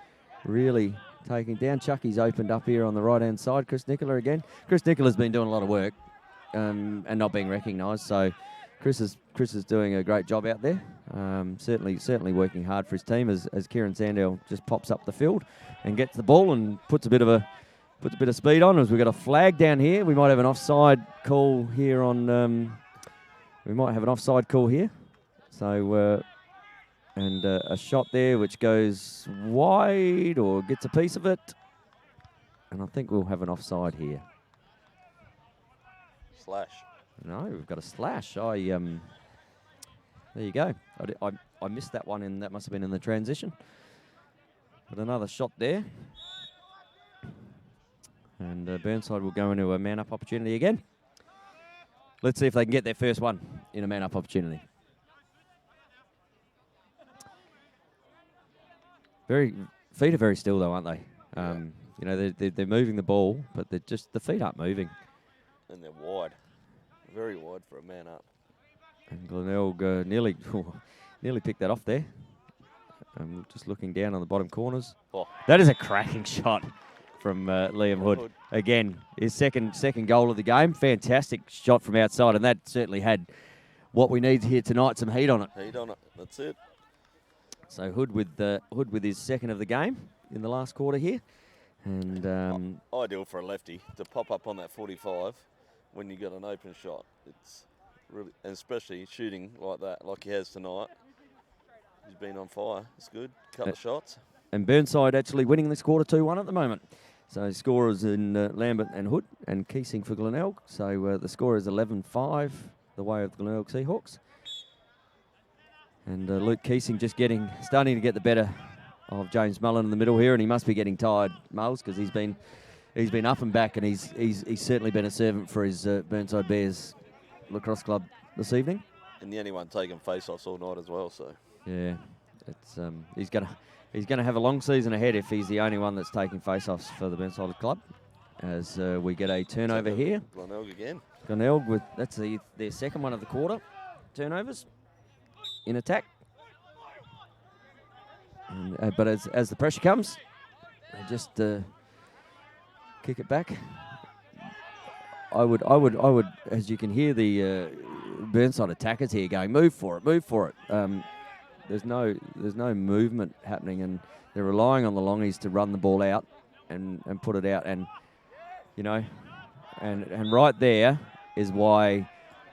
really taking down. Chucky's opened up here on the right-hand side. Chris Nicola again. Chris Nicola's been doing a lot of work and not being recognised. So Chris is doing a great job out there. Certainly working hard for his team as Kieran Sandell just pops up the field and gets the ball and puts a bit of speed on. As we've got a flag down here, we might have an offside call here on. We might have an offside call here. So. And a shot there which goes wide or gets a piece of it. And I think we'll have an offside here. Slash. No, we've got a slash. There you go. I missed that one, and that must have been in the transition. But another shot there. And Burnside will go into a man-up opportunity again. Let's see if they can get their first one in a man-up opportunity. Feet are very still though, aren't they? You know, they're moving the ball, but the feet aren't moving. And they're wide, very wide for a man up. And Glenelg nearly picked that off there. Just looking down on the bottom corners. Oh. That is a cracking shot from Liam Hood. Again, his second goal of the game. Fantastic shot from outside, and that certainly had what we need here tonight, some heat on it. Heat on it, that's it. So Hood with his second of the game in the last quarter here. And ideal for a lefty to pop up on that 45 when you got an open shot. It's really, and especially shooting like that, like he has tonight. He's been on fire. It's good. Couple of shots. And Burnside actually winning this quarter 2-1 at the moment. So scorers in Lambert and Hood, and Keesing for Glenelg. So the score is 11-5, the way of the Glenelg Seahawks. And Luke Keesing just starting to get the better of James Mullen in the middle here, and he must be getting tired, Miles, because he's been up and back, and he's certainly been a servant for his Burnside Bears lacrosse club this evening. And the only one taking face-offs all night as well. So yeah, it's he's gonna have a long season ahead if he's the only one that's taking face-offs for the Burnside club. As we get a turnover here. Glenelg again. Glenelg that's their second one of the quarter. Turnovers in attack. And, but as the pressure comes, they just kick it back. I would, as you can hear the Burnside attackers here going, move for it. There's no movement happening, and they're relying on the longies to run the ball out and put it out, and and right there is why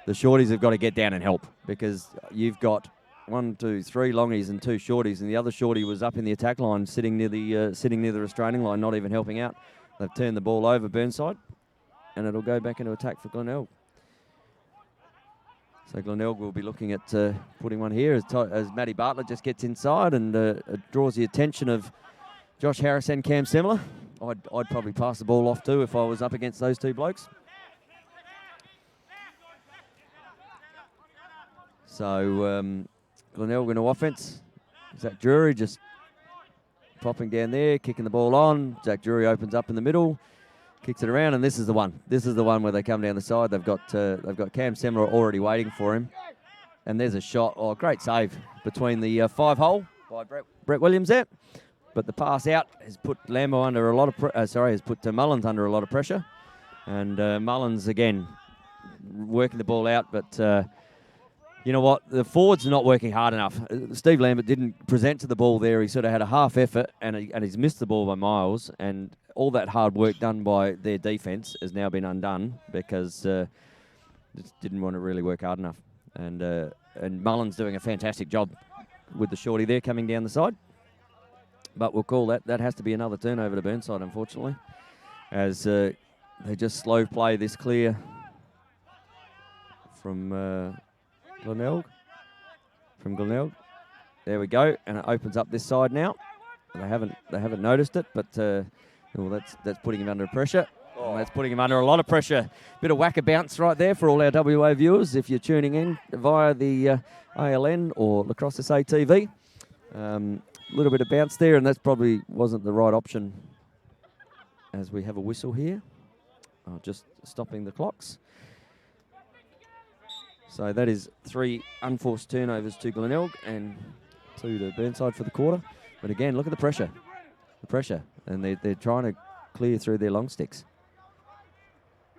the shorties have got to get down and help, because you've got 1, 2, 3 longies and 2 shorties, and the other shorty was up in the attack line, sitting near the restraining line, not even helping out. They've turned the ball over, Burnside, and it'll go back into attack for Glenelg. So Glenelg will be looking at putting one here as Matty Bartlett just gets inside and draws the attention of Josh Harris and Cam Semler. I'd probably pass the ball off too if I was up against those 2 blokes. So Glenelg into offense. Zach Drury just popping down there, kicking the ball on. Zach Drury opens up in the middle, kicks it around, and this is the one. This is the one where they come down the side. They've got Cam Semler already waiting for him, and there's a shot. Oh, great save between the 5-hole by Brett Williams there. But the pass out has put Lambo under a lot of has put Mullins under a lot of pressure, and Mullins again working the ball out. But you know what? The forwards are not working hard enough. Steve Lambert didn't present to the ball there. He sort of had a half effort, and he's missed the ball by miles. And all that hard work done by their defence has now been undone because just didn't want to really work hard enough. And Mullins doing a fantastic job with the shorty there coming down the side. But we'll call that. That has to be another turnover to Burnside, unfortunately, as they just slow play this clear from Glenelg. There we go, and it opens up this side now. They haven't noticed it, but that's putting him under pressure. Oh. That's putting him under a lot of pressure. Bit of whack a bounce right there for all our WA viewers if you're tuning in via the ALN or Lacrosse SA TV. A little bit of bounce there, and that probably wasn't the right option as we have a whistle here. Just stopping the clocks. So that is 3 unforced turnovers to Glenelg and 2 to Burnside for the quarter. But again, look at the pressure. And they're trying to clear through their long sticks.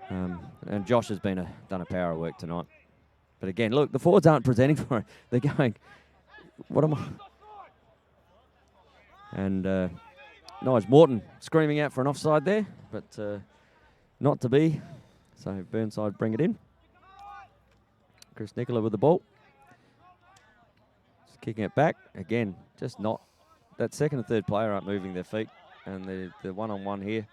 And Josh has done a power of work tonight. But again, look, the forwards aren't presenting for it. They're going, what am I... And Nige Morton screaming out for an offside there, but not to be. So Burnside bring it in. Chris Nicola with the ball. Just kicking it back. Again, just not. That second and third player aren't moving their feet. And the one-on-one here.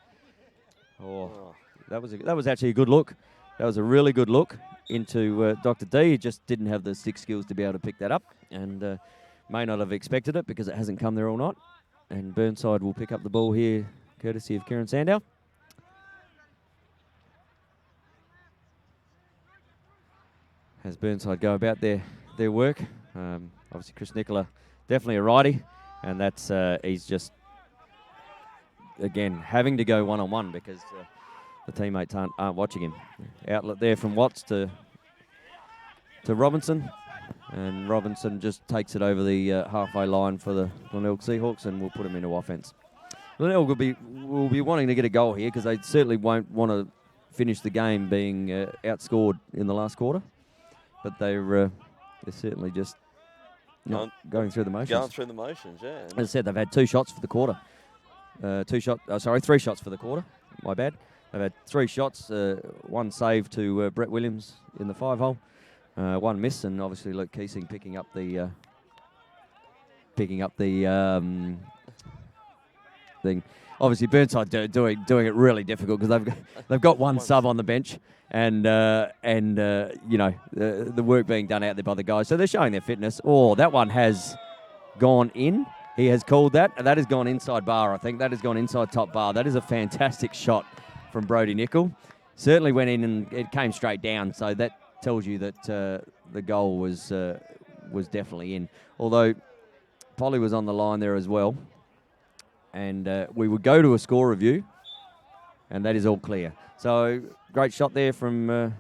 Oh, that was actually a good look. That was a really good look into Dr. D. He just didn't have the stick skills to be able to pick that up. And may not have expected it because it hasn't come there all night. And Burnside will pick up the ball here, courtesy of Kieran Sandow. As Burnside go about their work. Obviously, Chris Nicola, definitely a righty. And that's he's just, again, having to go one-on-one because the teammates aren't watching him. Outlet there from Watts to Robinson. And Robinson just takes it over the halfway line for the Glenelg Seahawks, and we'll put him into offense. Glenelg will be wanting to get a goal here because they certainly won't want to finish the game being outscored in the last quarter. But they're certainly just not going through the motions. Going through the motions, yeah. As I said, they've had 2 shots for the quarter. 3 shots for the quarter. My bad. They've had 3 shots. 1 save to Brett Williams in the 5-hole. 1 miss, and obviously Luke Keesing picking up the thing. Obviously, Burnside doing it really difficult because they've got 1 sub on the bench, and you know the work being done out there by the guys. So they're showing their fitness. Oh, that one has gone in. He has called that. That has gone inside bar. I think that has gone inside top bar. That is a fantastic shot from Brody Nickel. Certainly went in and it came straight down. So that tells you that the goal was definitely in. Although Polly was on the line there as well. And we would go to a score review, and that is all clear. So great shot there from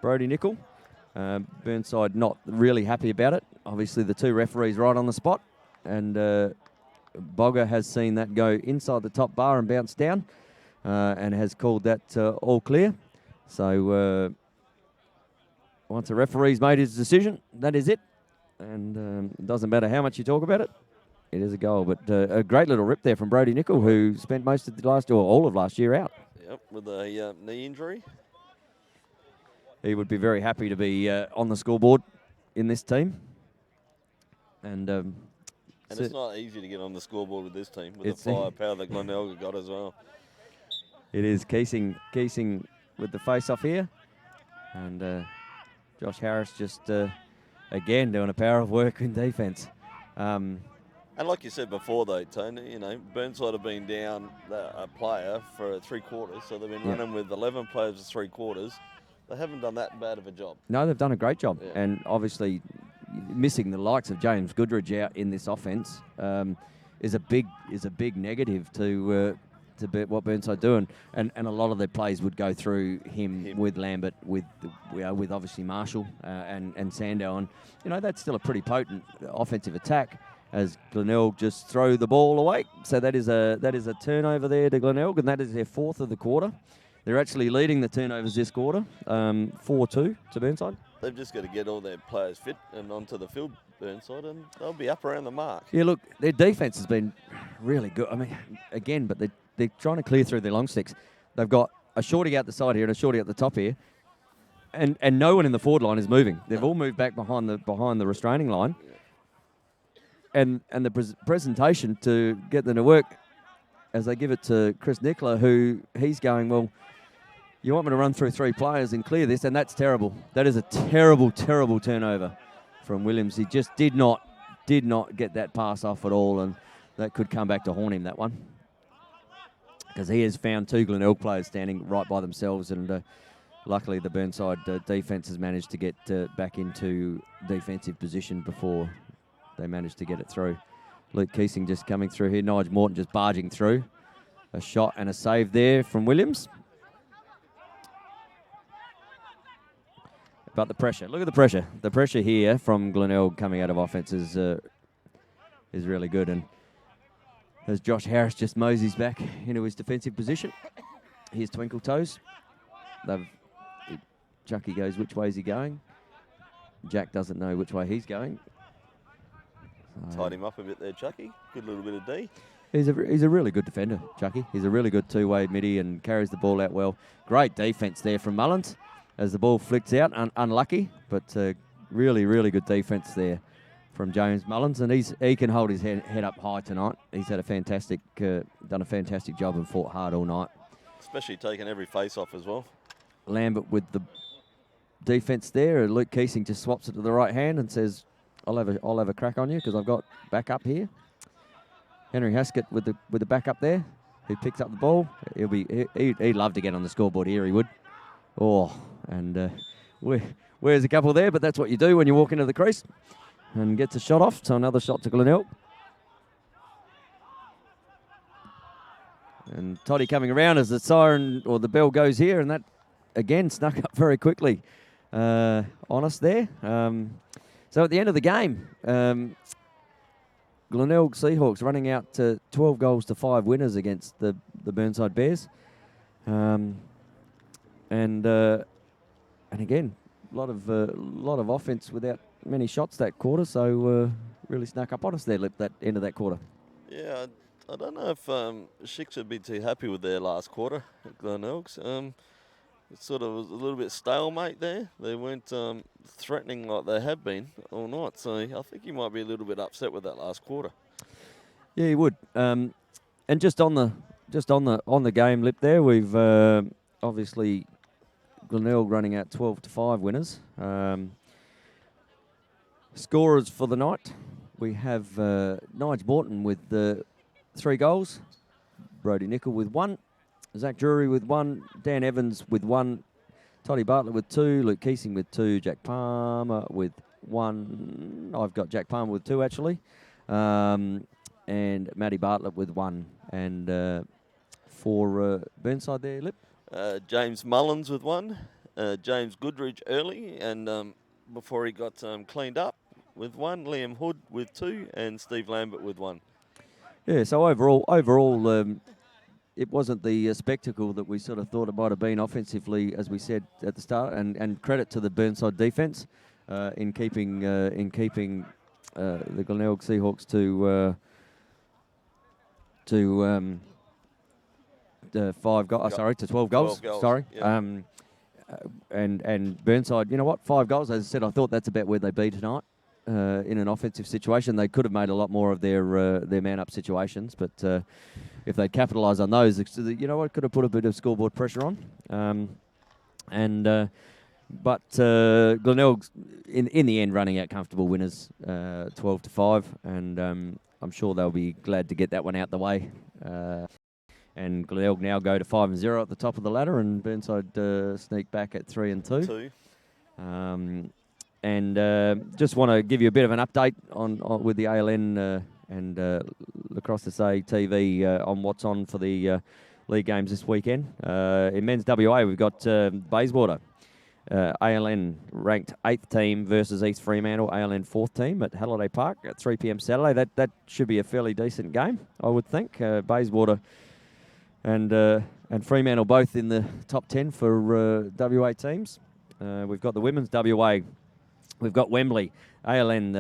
Brody Nickel. Burnside not really happy about it. Obviously the 2 referees right on the spot, and Bogger has seen that go inside the top bar and bounce down, and has called that all clear. So once a referee's made his decision, that is it. And it doesn't matter how much you talk about it. It is a goal. But a great little rip there from Brodie Nicol, who spent most of the all of last year out. Yep, with a knee injury. He would be very happy to be on the scoreboard in this team. And it's not easy to get on the scoreboard with this team, with the firepower that Glenelg got as well. It is Keesing with the face-off here. And Josh Harris just, again, doing a power of work in defence. And like you said before, though, Tony, Burnside have been down a player for 3 quarters, so they've been running with 11 players for 3 quarters. They haven't done that bad of a job. No, they've done a great job. Yeah. And obviously missing the likes of James Goodridge out in this offence is a big negative to what Burnside doing. And a lot of their plays would go through him. With Lambert, with obviously Marshall and Sandow. And, that's still a pretty potent offensive attack as Glenelg just throw the ball away. So that is a turnover there to Glenelg, and that is their 4th of the quarter. They're actually leading the turnovers this quarter, 4-2 to Burnside. They've just got to get all their players fit and onto the field, Burnside, and they'll be up around the mark. Yeah, look, their defence has been really good. I mean, again, but they're trying to clear through their long sticks. They've got a shorty out the side here and a shorty at the top here, and no one in the forward line is moving. They've all moved back behind the restraining line. And the presentation to get them to work as they give it to Chris Nicola, who he's going, well, you want me to run through 3 players and clear this, and that's terrible. That is a terrible, terrible turnover from Williams. He just did not get that pass off at all, and that could come back to haunt him, that one. Because he has found 2 Glenelg players standing right by themselves, and luckily the Burnside defence has managed to get back into defensive position before they managed to get it through. Luke Keesing just coming through here. Nigel Morton just barging through. A shot and a save there from Williams. But the pressure. Look at the pressure. The pressure here from Glenelg coming out of offense is really good. And as Josh Harris just moseys back into his defensive position, here's Twinkle Toes. Chucky goes, which way is he going? Jack doesn't know which way he's going. Tied him up a bit there, Chucky. Good little bit of D. He's a really good defender, Chucky. He's a really good 2-way midi and carries the ball out well. Great defence there from Mullins as the ball flicks out. Unlucky, but really, really good defence there from James Mullins. And he can hold his head up high tonight. He's had done a fantastic job and fought hard all night. Especially taking every face-off as well. Lambert with the defence there. Luke Keesing just swaps it to the right hand and says, I'll have a crack on you because I've got backup here. Henry Haskett with the backup there, who picks up the ball. He'd love to get on the scoreboard here. He would. Oh, and where's a couple there? But that's what you do when you walk into the crease, and gets a shot off. So another shot to Glenelg. And Toddy coming around as the siren or the bell goes here, and that again snuck up very quickly on us there. So at the end of the game, Glenelg Seahawks running out to 12 goals to 5 winners against the Burnside Bears. And again, a lot of offense without many shots that quarter. So really snuck up on us there at that end of that quarter. Yeah, I don't know if Shicks would be too happy with their last quarter at Glenelg's. It sort of was a little bit stalemate there. They weren't threatening like they have been all night. So I think he might be a little bit upset with that last quarter. Yeah, he would. And just on the game lip there, we've obviously Glenelg running out 12 to 5 winners. Scorers for the night, we have Nigel Morton with 3 goals, Brodie Nicol with 1. Zach Drury with 1, Dan Evans with 1, Toddy Bartlett with 2, Luke Keesing with 2, Jack Palmer with 1. I've got Jack Palmer with 2 actually, and Matty Bartlett with 1. And for Burnside there, Lip? James Mullins with 1, James Goodridge early, and before he got cleaned up with 1, Liam Hood with 2, and Steve Lambert with 1. Yeah, so overall. it wasn't the spectacle that we sort of thought it might have been offensively, as we said at the start, and credit to the Burnside defence in keeping the Glenelg Seahawks to 5 goals. Sorry, to 12 goals. 12 goals, sorry. yeah. And Burnside, you know what? 5 goals. As I said, I thought that's about where they be tonight. In an offensive situation, they could have made a lot more of their man-up situations, but if they'd capitalised on those, you know what, could have put a bit of scoreboard pressure on. But Glenelg, in the end, running out comfortable winners, 12-5, and I'm sure they'll be glad to get that one out the way. And Glenelg now go to 5-0 at the top of the ladder, and Burnside sneak back at 3-2. And just want to give you a bit of an update on with the ALN and Lacrosse SA TV on what's on for the league games this weekend. In men's WA, we've got Bayswater, ALN ranked 8th team versus East Fremantle, ALN 4th team at Halliday Park at 3 p.m. Saturday. That should be a fairly decent game, I would think. Bayswater and Fremantle both in the top 10 for WA teams. We've got the women's WA. We've got Wembley, ALN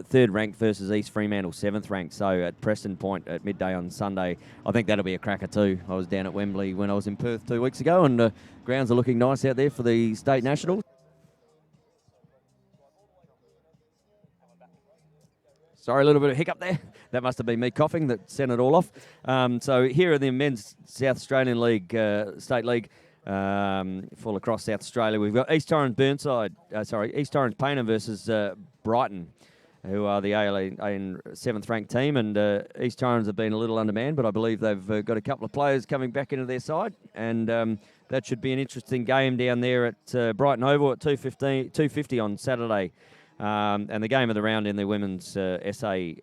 3rd ranked versus East Fremantle 7th ranked. So at Preston Point at midday on Sunday, I think that'll be a cracker too. I was down at Wembley when I was in Perth 2 weeks ago, and grounds are looking nice out there for the state nationals. Sorry, a little bit of hiccup there. That must have been me coughing that sent it all off. So here are the men's South Australian League, State League. For Lacrosse South Australia, we've got East Torrens Payneham versus Brighton, who are the ALN 7th ranked team, and East Torrens have been a little undermanned, but I believe they've got a couple of players coming back into their side, and that should be an interesting game down there at Brighton Oval at 2:50 on Saturday. And the game of the round in the women's SA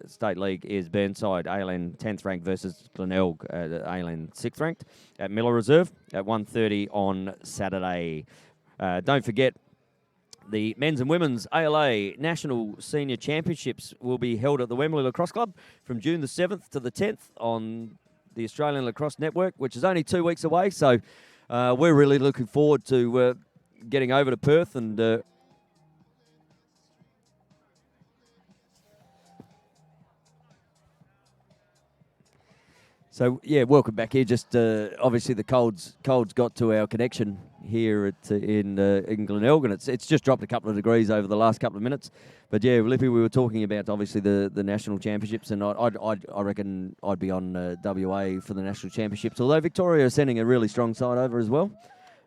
State League is Burnside, ALN 10th ranked versus Glenelg, ALN 6th ranked at Miller Reserve at 1:30 on Saturday. Don't forget, the men's and women's ALA National Senior Championships will be held at the Wembley Lacrosse Club from June the 7th to the 10th on the Australian Lacrosse Network, which is only 2 weeks away. So we're really looking forward to getting over to Perth and so, yeah, welcome back here. Just obviously the cold's got to our connection here in Glenelg, and it's just dropped a couple of degrees over the last couple of minutes. But yeah, Lippy, we were talking about obviously the national championships, and I reckon I'd be on WA for the national championships. Although Victoria is sending a really strong side over as well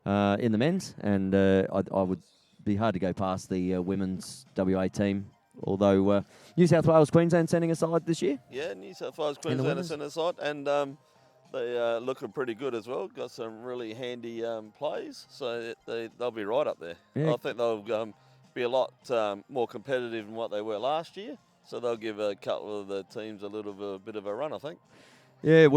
in the men's, and I would be hard to go past the women's WA team. Although New South Wales, Queensland sending a side this year? Yeah, New South Wales, Queensland are sending a side, and they looking pretty good as well. Got some really handy plays, so they'll be right up there. Yeah. I think they'll be a lot more competitive than what they were last year, so they'll give a couple of the teams a bit of a run, I think. Yeah,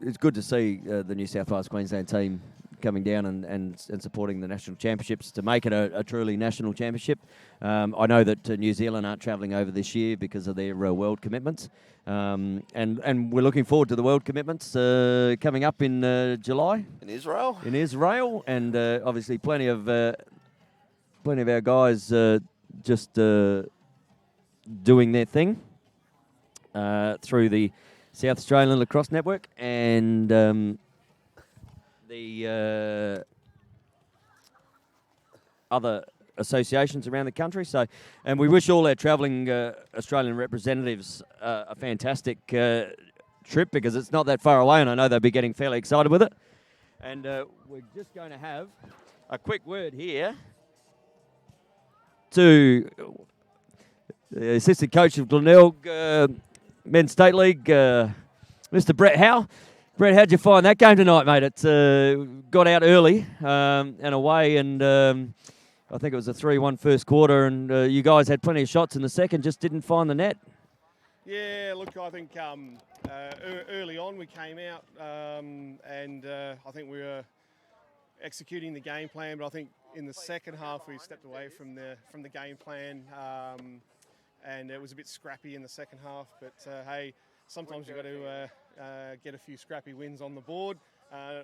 it's good to see the New South Wales, Queensland team coming down and supporting the national championships to make it a truly national championship. I know that New Zealand aren't travelling over this year because of their world commitments, and we're looking forward to the world commitments coming up in July in Israel. And obviously plenty of our guys just doing their thing through the South Australian Lacrosse Network and the other associations around the country. So, and we wish all our travelling Australian representatives a fantastic trip, because it's not that far away, and I know they'll be getting fairly excited with it. And we're just going to have a quick word here to the assistant coach of Glenelg Men's State League, Mr. Brett Howe. Brett, how'd you find that game tonight, mate? It got out early and away, and I think it was a 3-1 first quarter, and you guys had plenty of shots in the second, just didn't find the net. Yeah, look, I think early on we came out and I think we were executing the game plan, but I think in the second half we stepped away from the game plan and it was a bit scrappy in the second half. But hey, sometimes you've got to get a few scrappy wins on the board.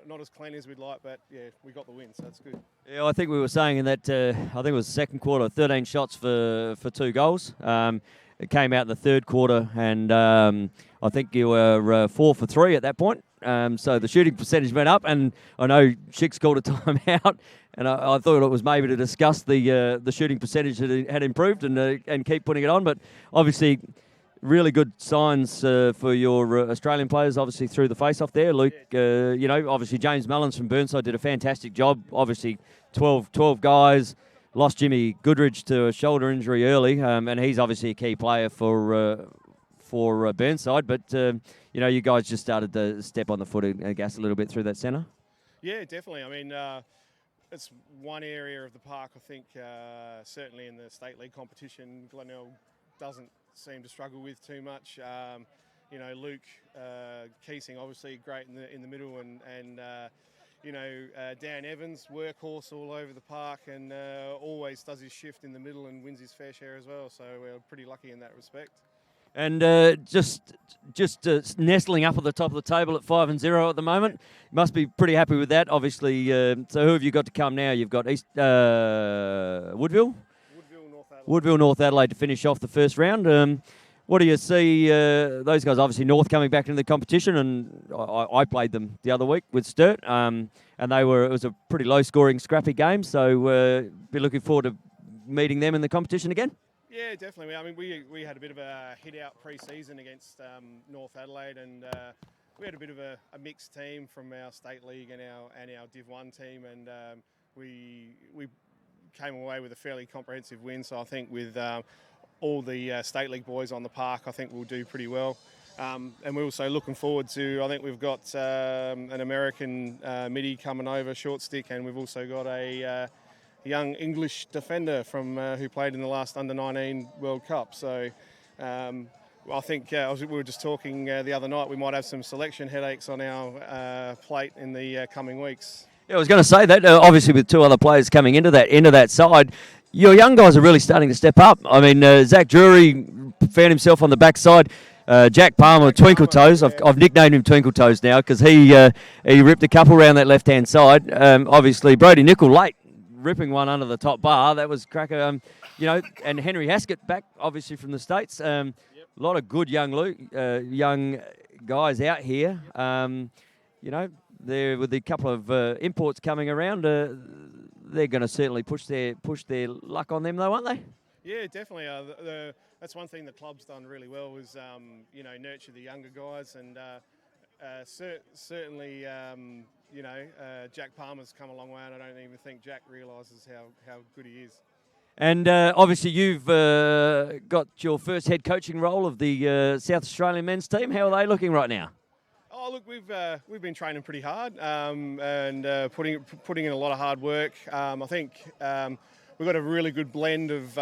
Not as clean as we'd like, but yeah, we got the win, so that's good. Yeah, I think we were saying in that, I think it was the second quarter, 13 shots for 2 goals. It came out in the third quarter, and I think you were 4 for 3 at that point. So the shooting percentage went up, and I know Shicks called a timeout, and I thought it was maybe to discuss the shooting percentage that had improved and keep putting it on. But obviously, really good signs for your Australian players, obviously, through the face-off there. Luke, obviously James Mullins from Burnside did a fantastic job. Obviously, 12 guys. Lost Jimmy Goodridge to a shoulder injury early, and he's obviously a key player for Burnside. But, you guys just started to step on the foot and gas a little bit through that centre. Yeah, definitely. I mean, it's one area of the park, I think, certainly in the State League competition, Glenelg doesn't seem to struggle with too much. Luke Keesing, obviously great in the middle, and Dan Evans, workhorse all over the park, and always does his shift in the middle and wins his fair share as well. So we're pretty lucky in that respect. And just nestling up at the top of the table at 5-0 at the moment. You must be pretty happy with that, obviously. So who have you got to come now? You've got Woodville, North Adelaide to finish off the first round. What do you see? Those guys, obviously, North coming back into the competition, and I played them the other week with Sturt, and it was a pretty low-scoring, scrappy game. So be looking forward to meeting them in the competition again. Yeah, definitely. I mean, we had a bit of a hit-out pre-season against North Adelaide, and we had a bit of a mixed team from our State League and our Div 1 team, and we came away with a fairly comprehensive win. So I think with all the State League boys on the park, I think we'll do pretty well. And we're also looking forward to, I think we've got an American midi coming over, short stick, and we've also got a young English defender from who played in the last Under-19 World Cup. So I think we were just talking the other night, we might have some selection headaches on our plate in the coming weeks. Yeah, I was going to say that, obviously with 2 other players coming into that side, your young guys are really starting to step up. I mean, Zach Drury found himself on the backside. Jack Palmer, Twinkle Toes. I've nicknamed him Twinkle Toes now because he ripped a couple around that left-hand side. Obviously, Brody Nickel late, ripping one under the top bar. That was cracker. And Henry Haskett back, obviously, from the States. A lot of good young guys out here. There with a couple of imports coming around, they're going to certainly push their luck on them, though, aren't they? Yeah, definitely. That's one thing the club's done really well is nurture the younger guys, and certainly Jack Palmer's come a long way, and I don't even think Jack realises how good he is. And obviously you've got your first head coaching role of the South Australian men's team. How are they looking right now? Oh, look, we've been training pretty hard and putting in a lot of hard work. I think we've got a really good blend of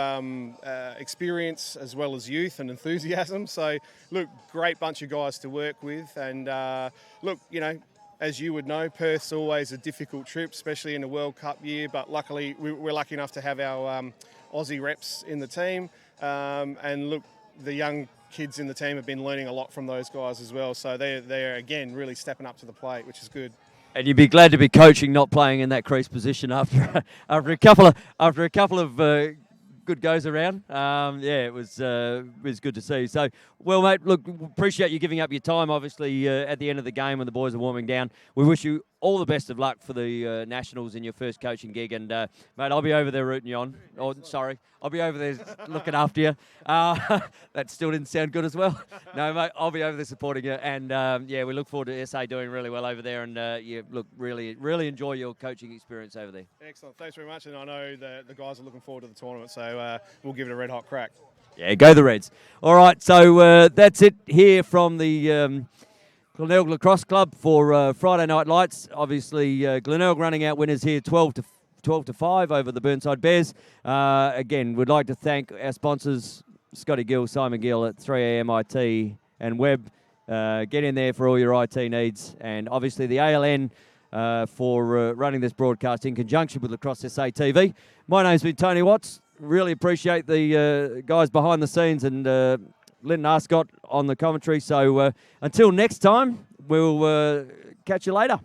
experience as well as youth and enthusiasm. So, look, great bunch of guys to work with. And, as you would know, Perth's always a difficult trip, especially in a World Cup year. But luckily, we're lucky enough to have our Aussie reps in the team. And, look, the young kids in the team have been learning a lot from those guys as well. So they're again really stepping up to the plate, which is good. And you'd be glad to be coaching, not playing in that crease position after a couple of good goes around. It was good to see. So, well, mate, look, appreciate you giving up your time. Obviously, at the end of the game when the boys are warming down, we wish you all the best of luck for the Nationals in your first coaching gig. And mate, I'll be over there rooting you on. Oh, sorry, I'll be over there looking after you. That still didn't sound good as well. No, mate, I'll be over there supporting you. And we look forward to SA doing really well over there. And really enjoy your coaching experience over there. Excellent, thanks very much. And I know the guys are looking forward to the tournament, so we'll give it a red hot crack. Yeah, go the Reds. All right, so that's it here from the Glenelg Lacrosse Club for Friday Night Lights. Obviously, Glenelg running out winners here 12 to 5 over the Burnside Bears. Again, we'd like to thank our sponsors, Scotty Gill, Simon Gill at 3am IT and Web. Get in there for all your IT needs. And obviously the ALN for running this broadcast in conjunction with Lacrosse SA TV. My name's been Tony Watts. Really appreciate the guys behind the scenes and Len Narscott on the commentary. So until next time, we'll catch you later.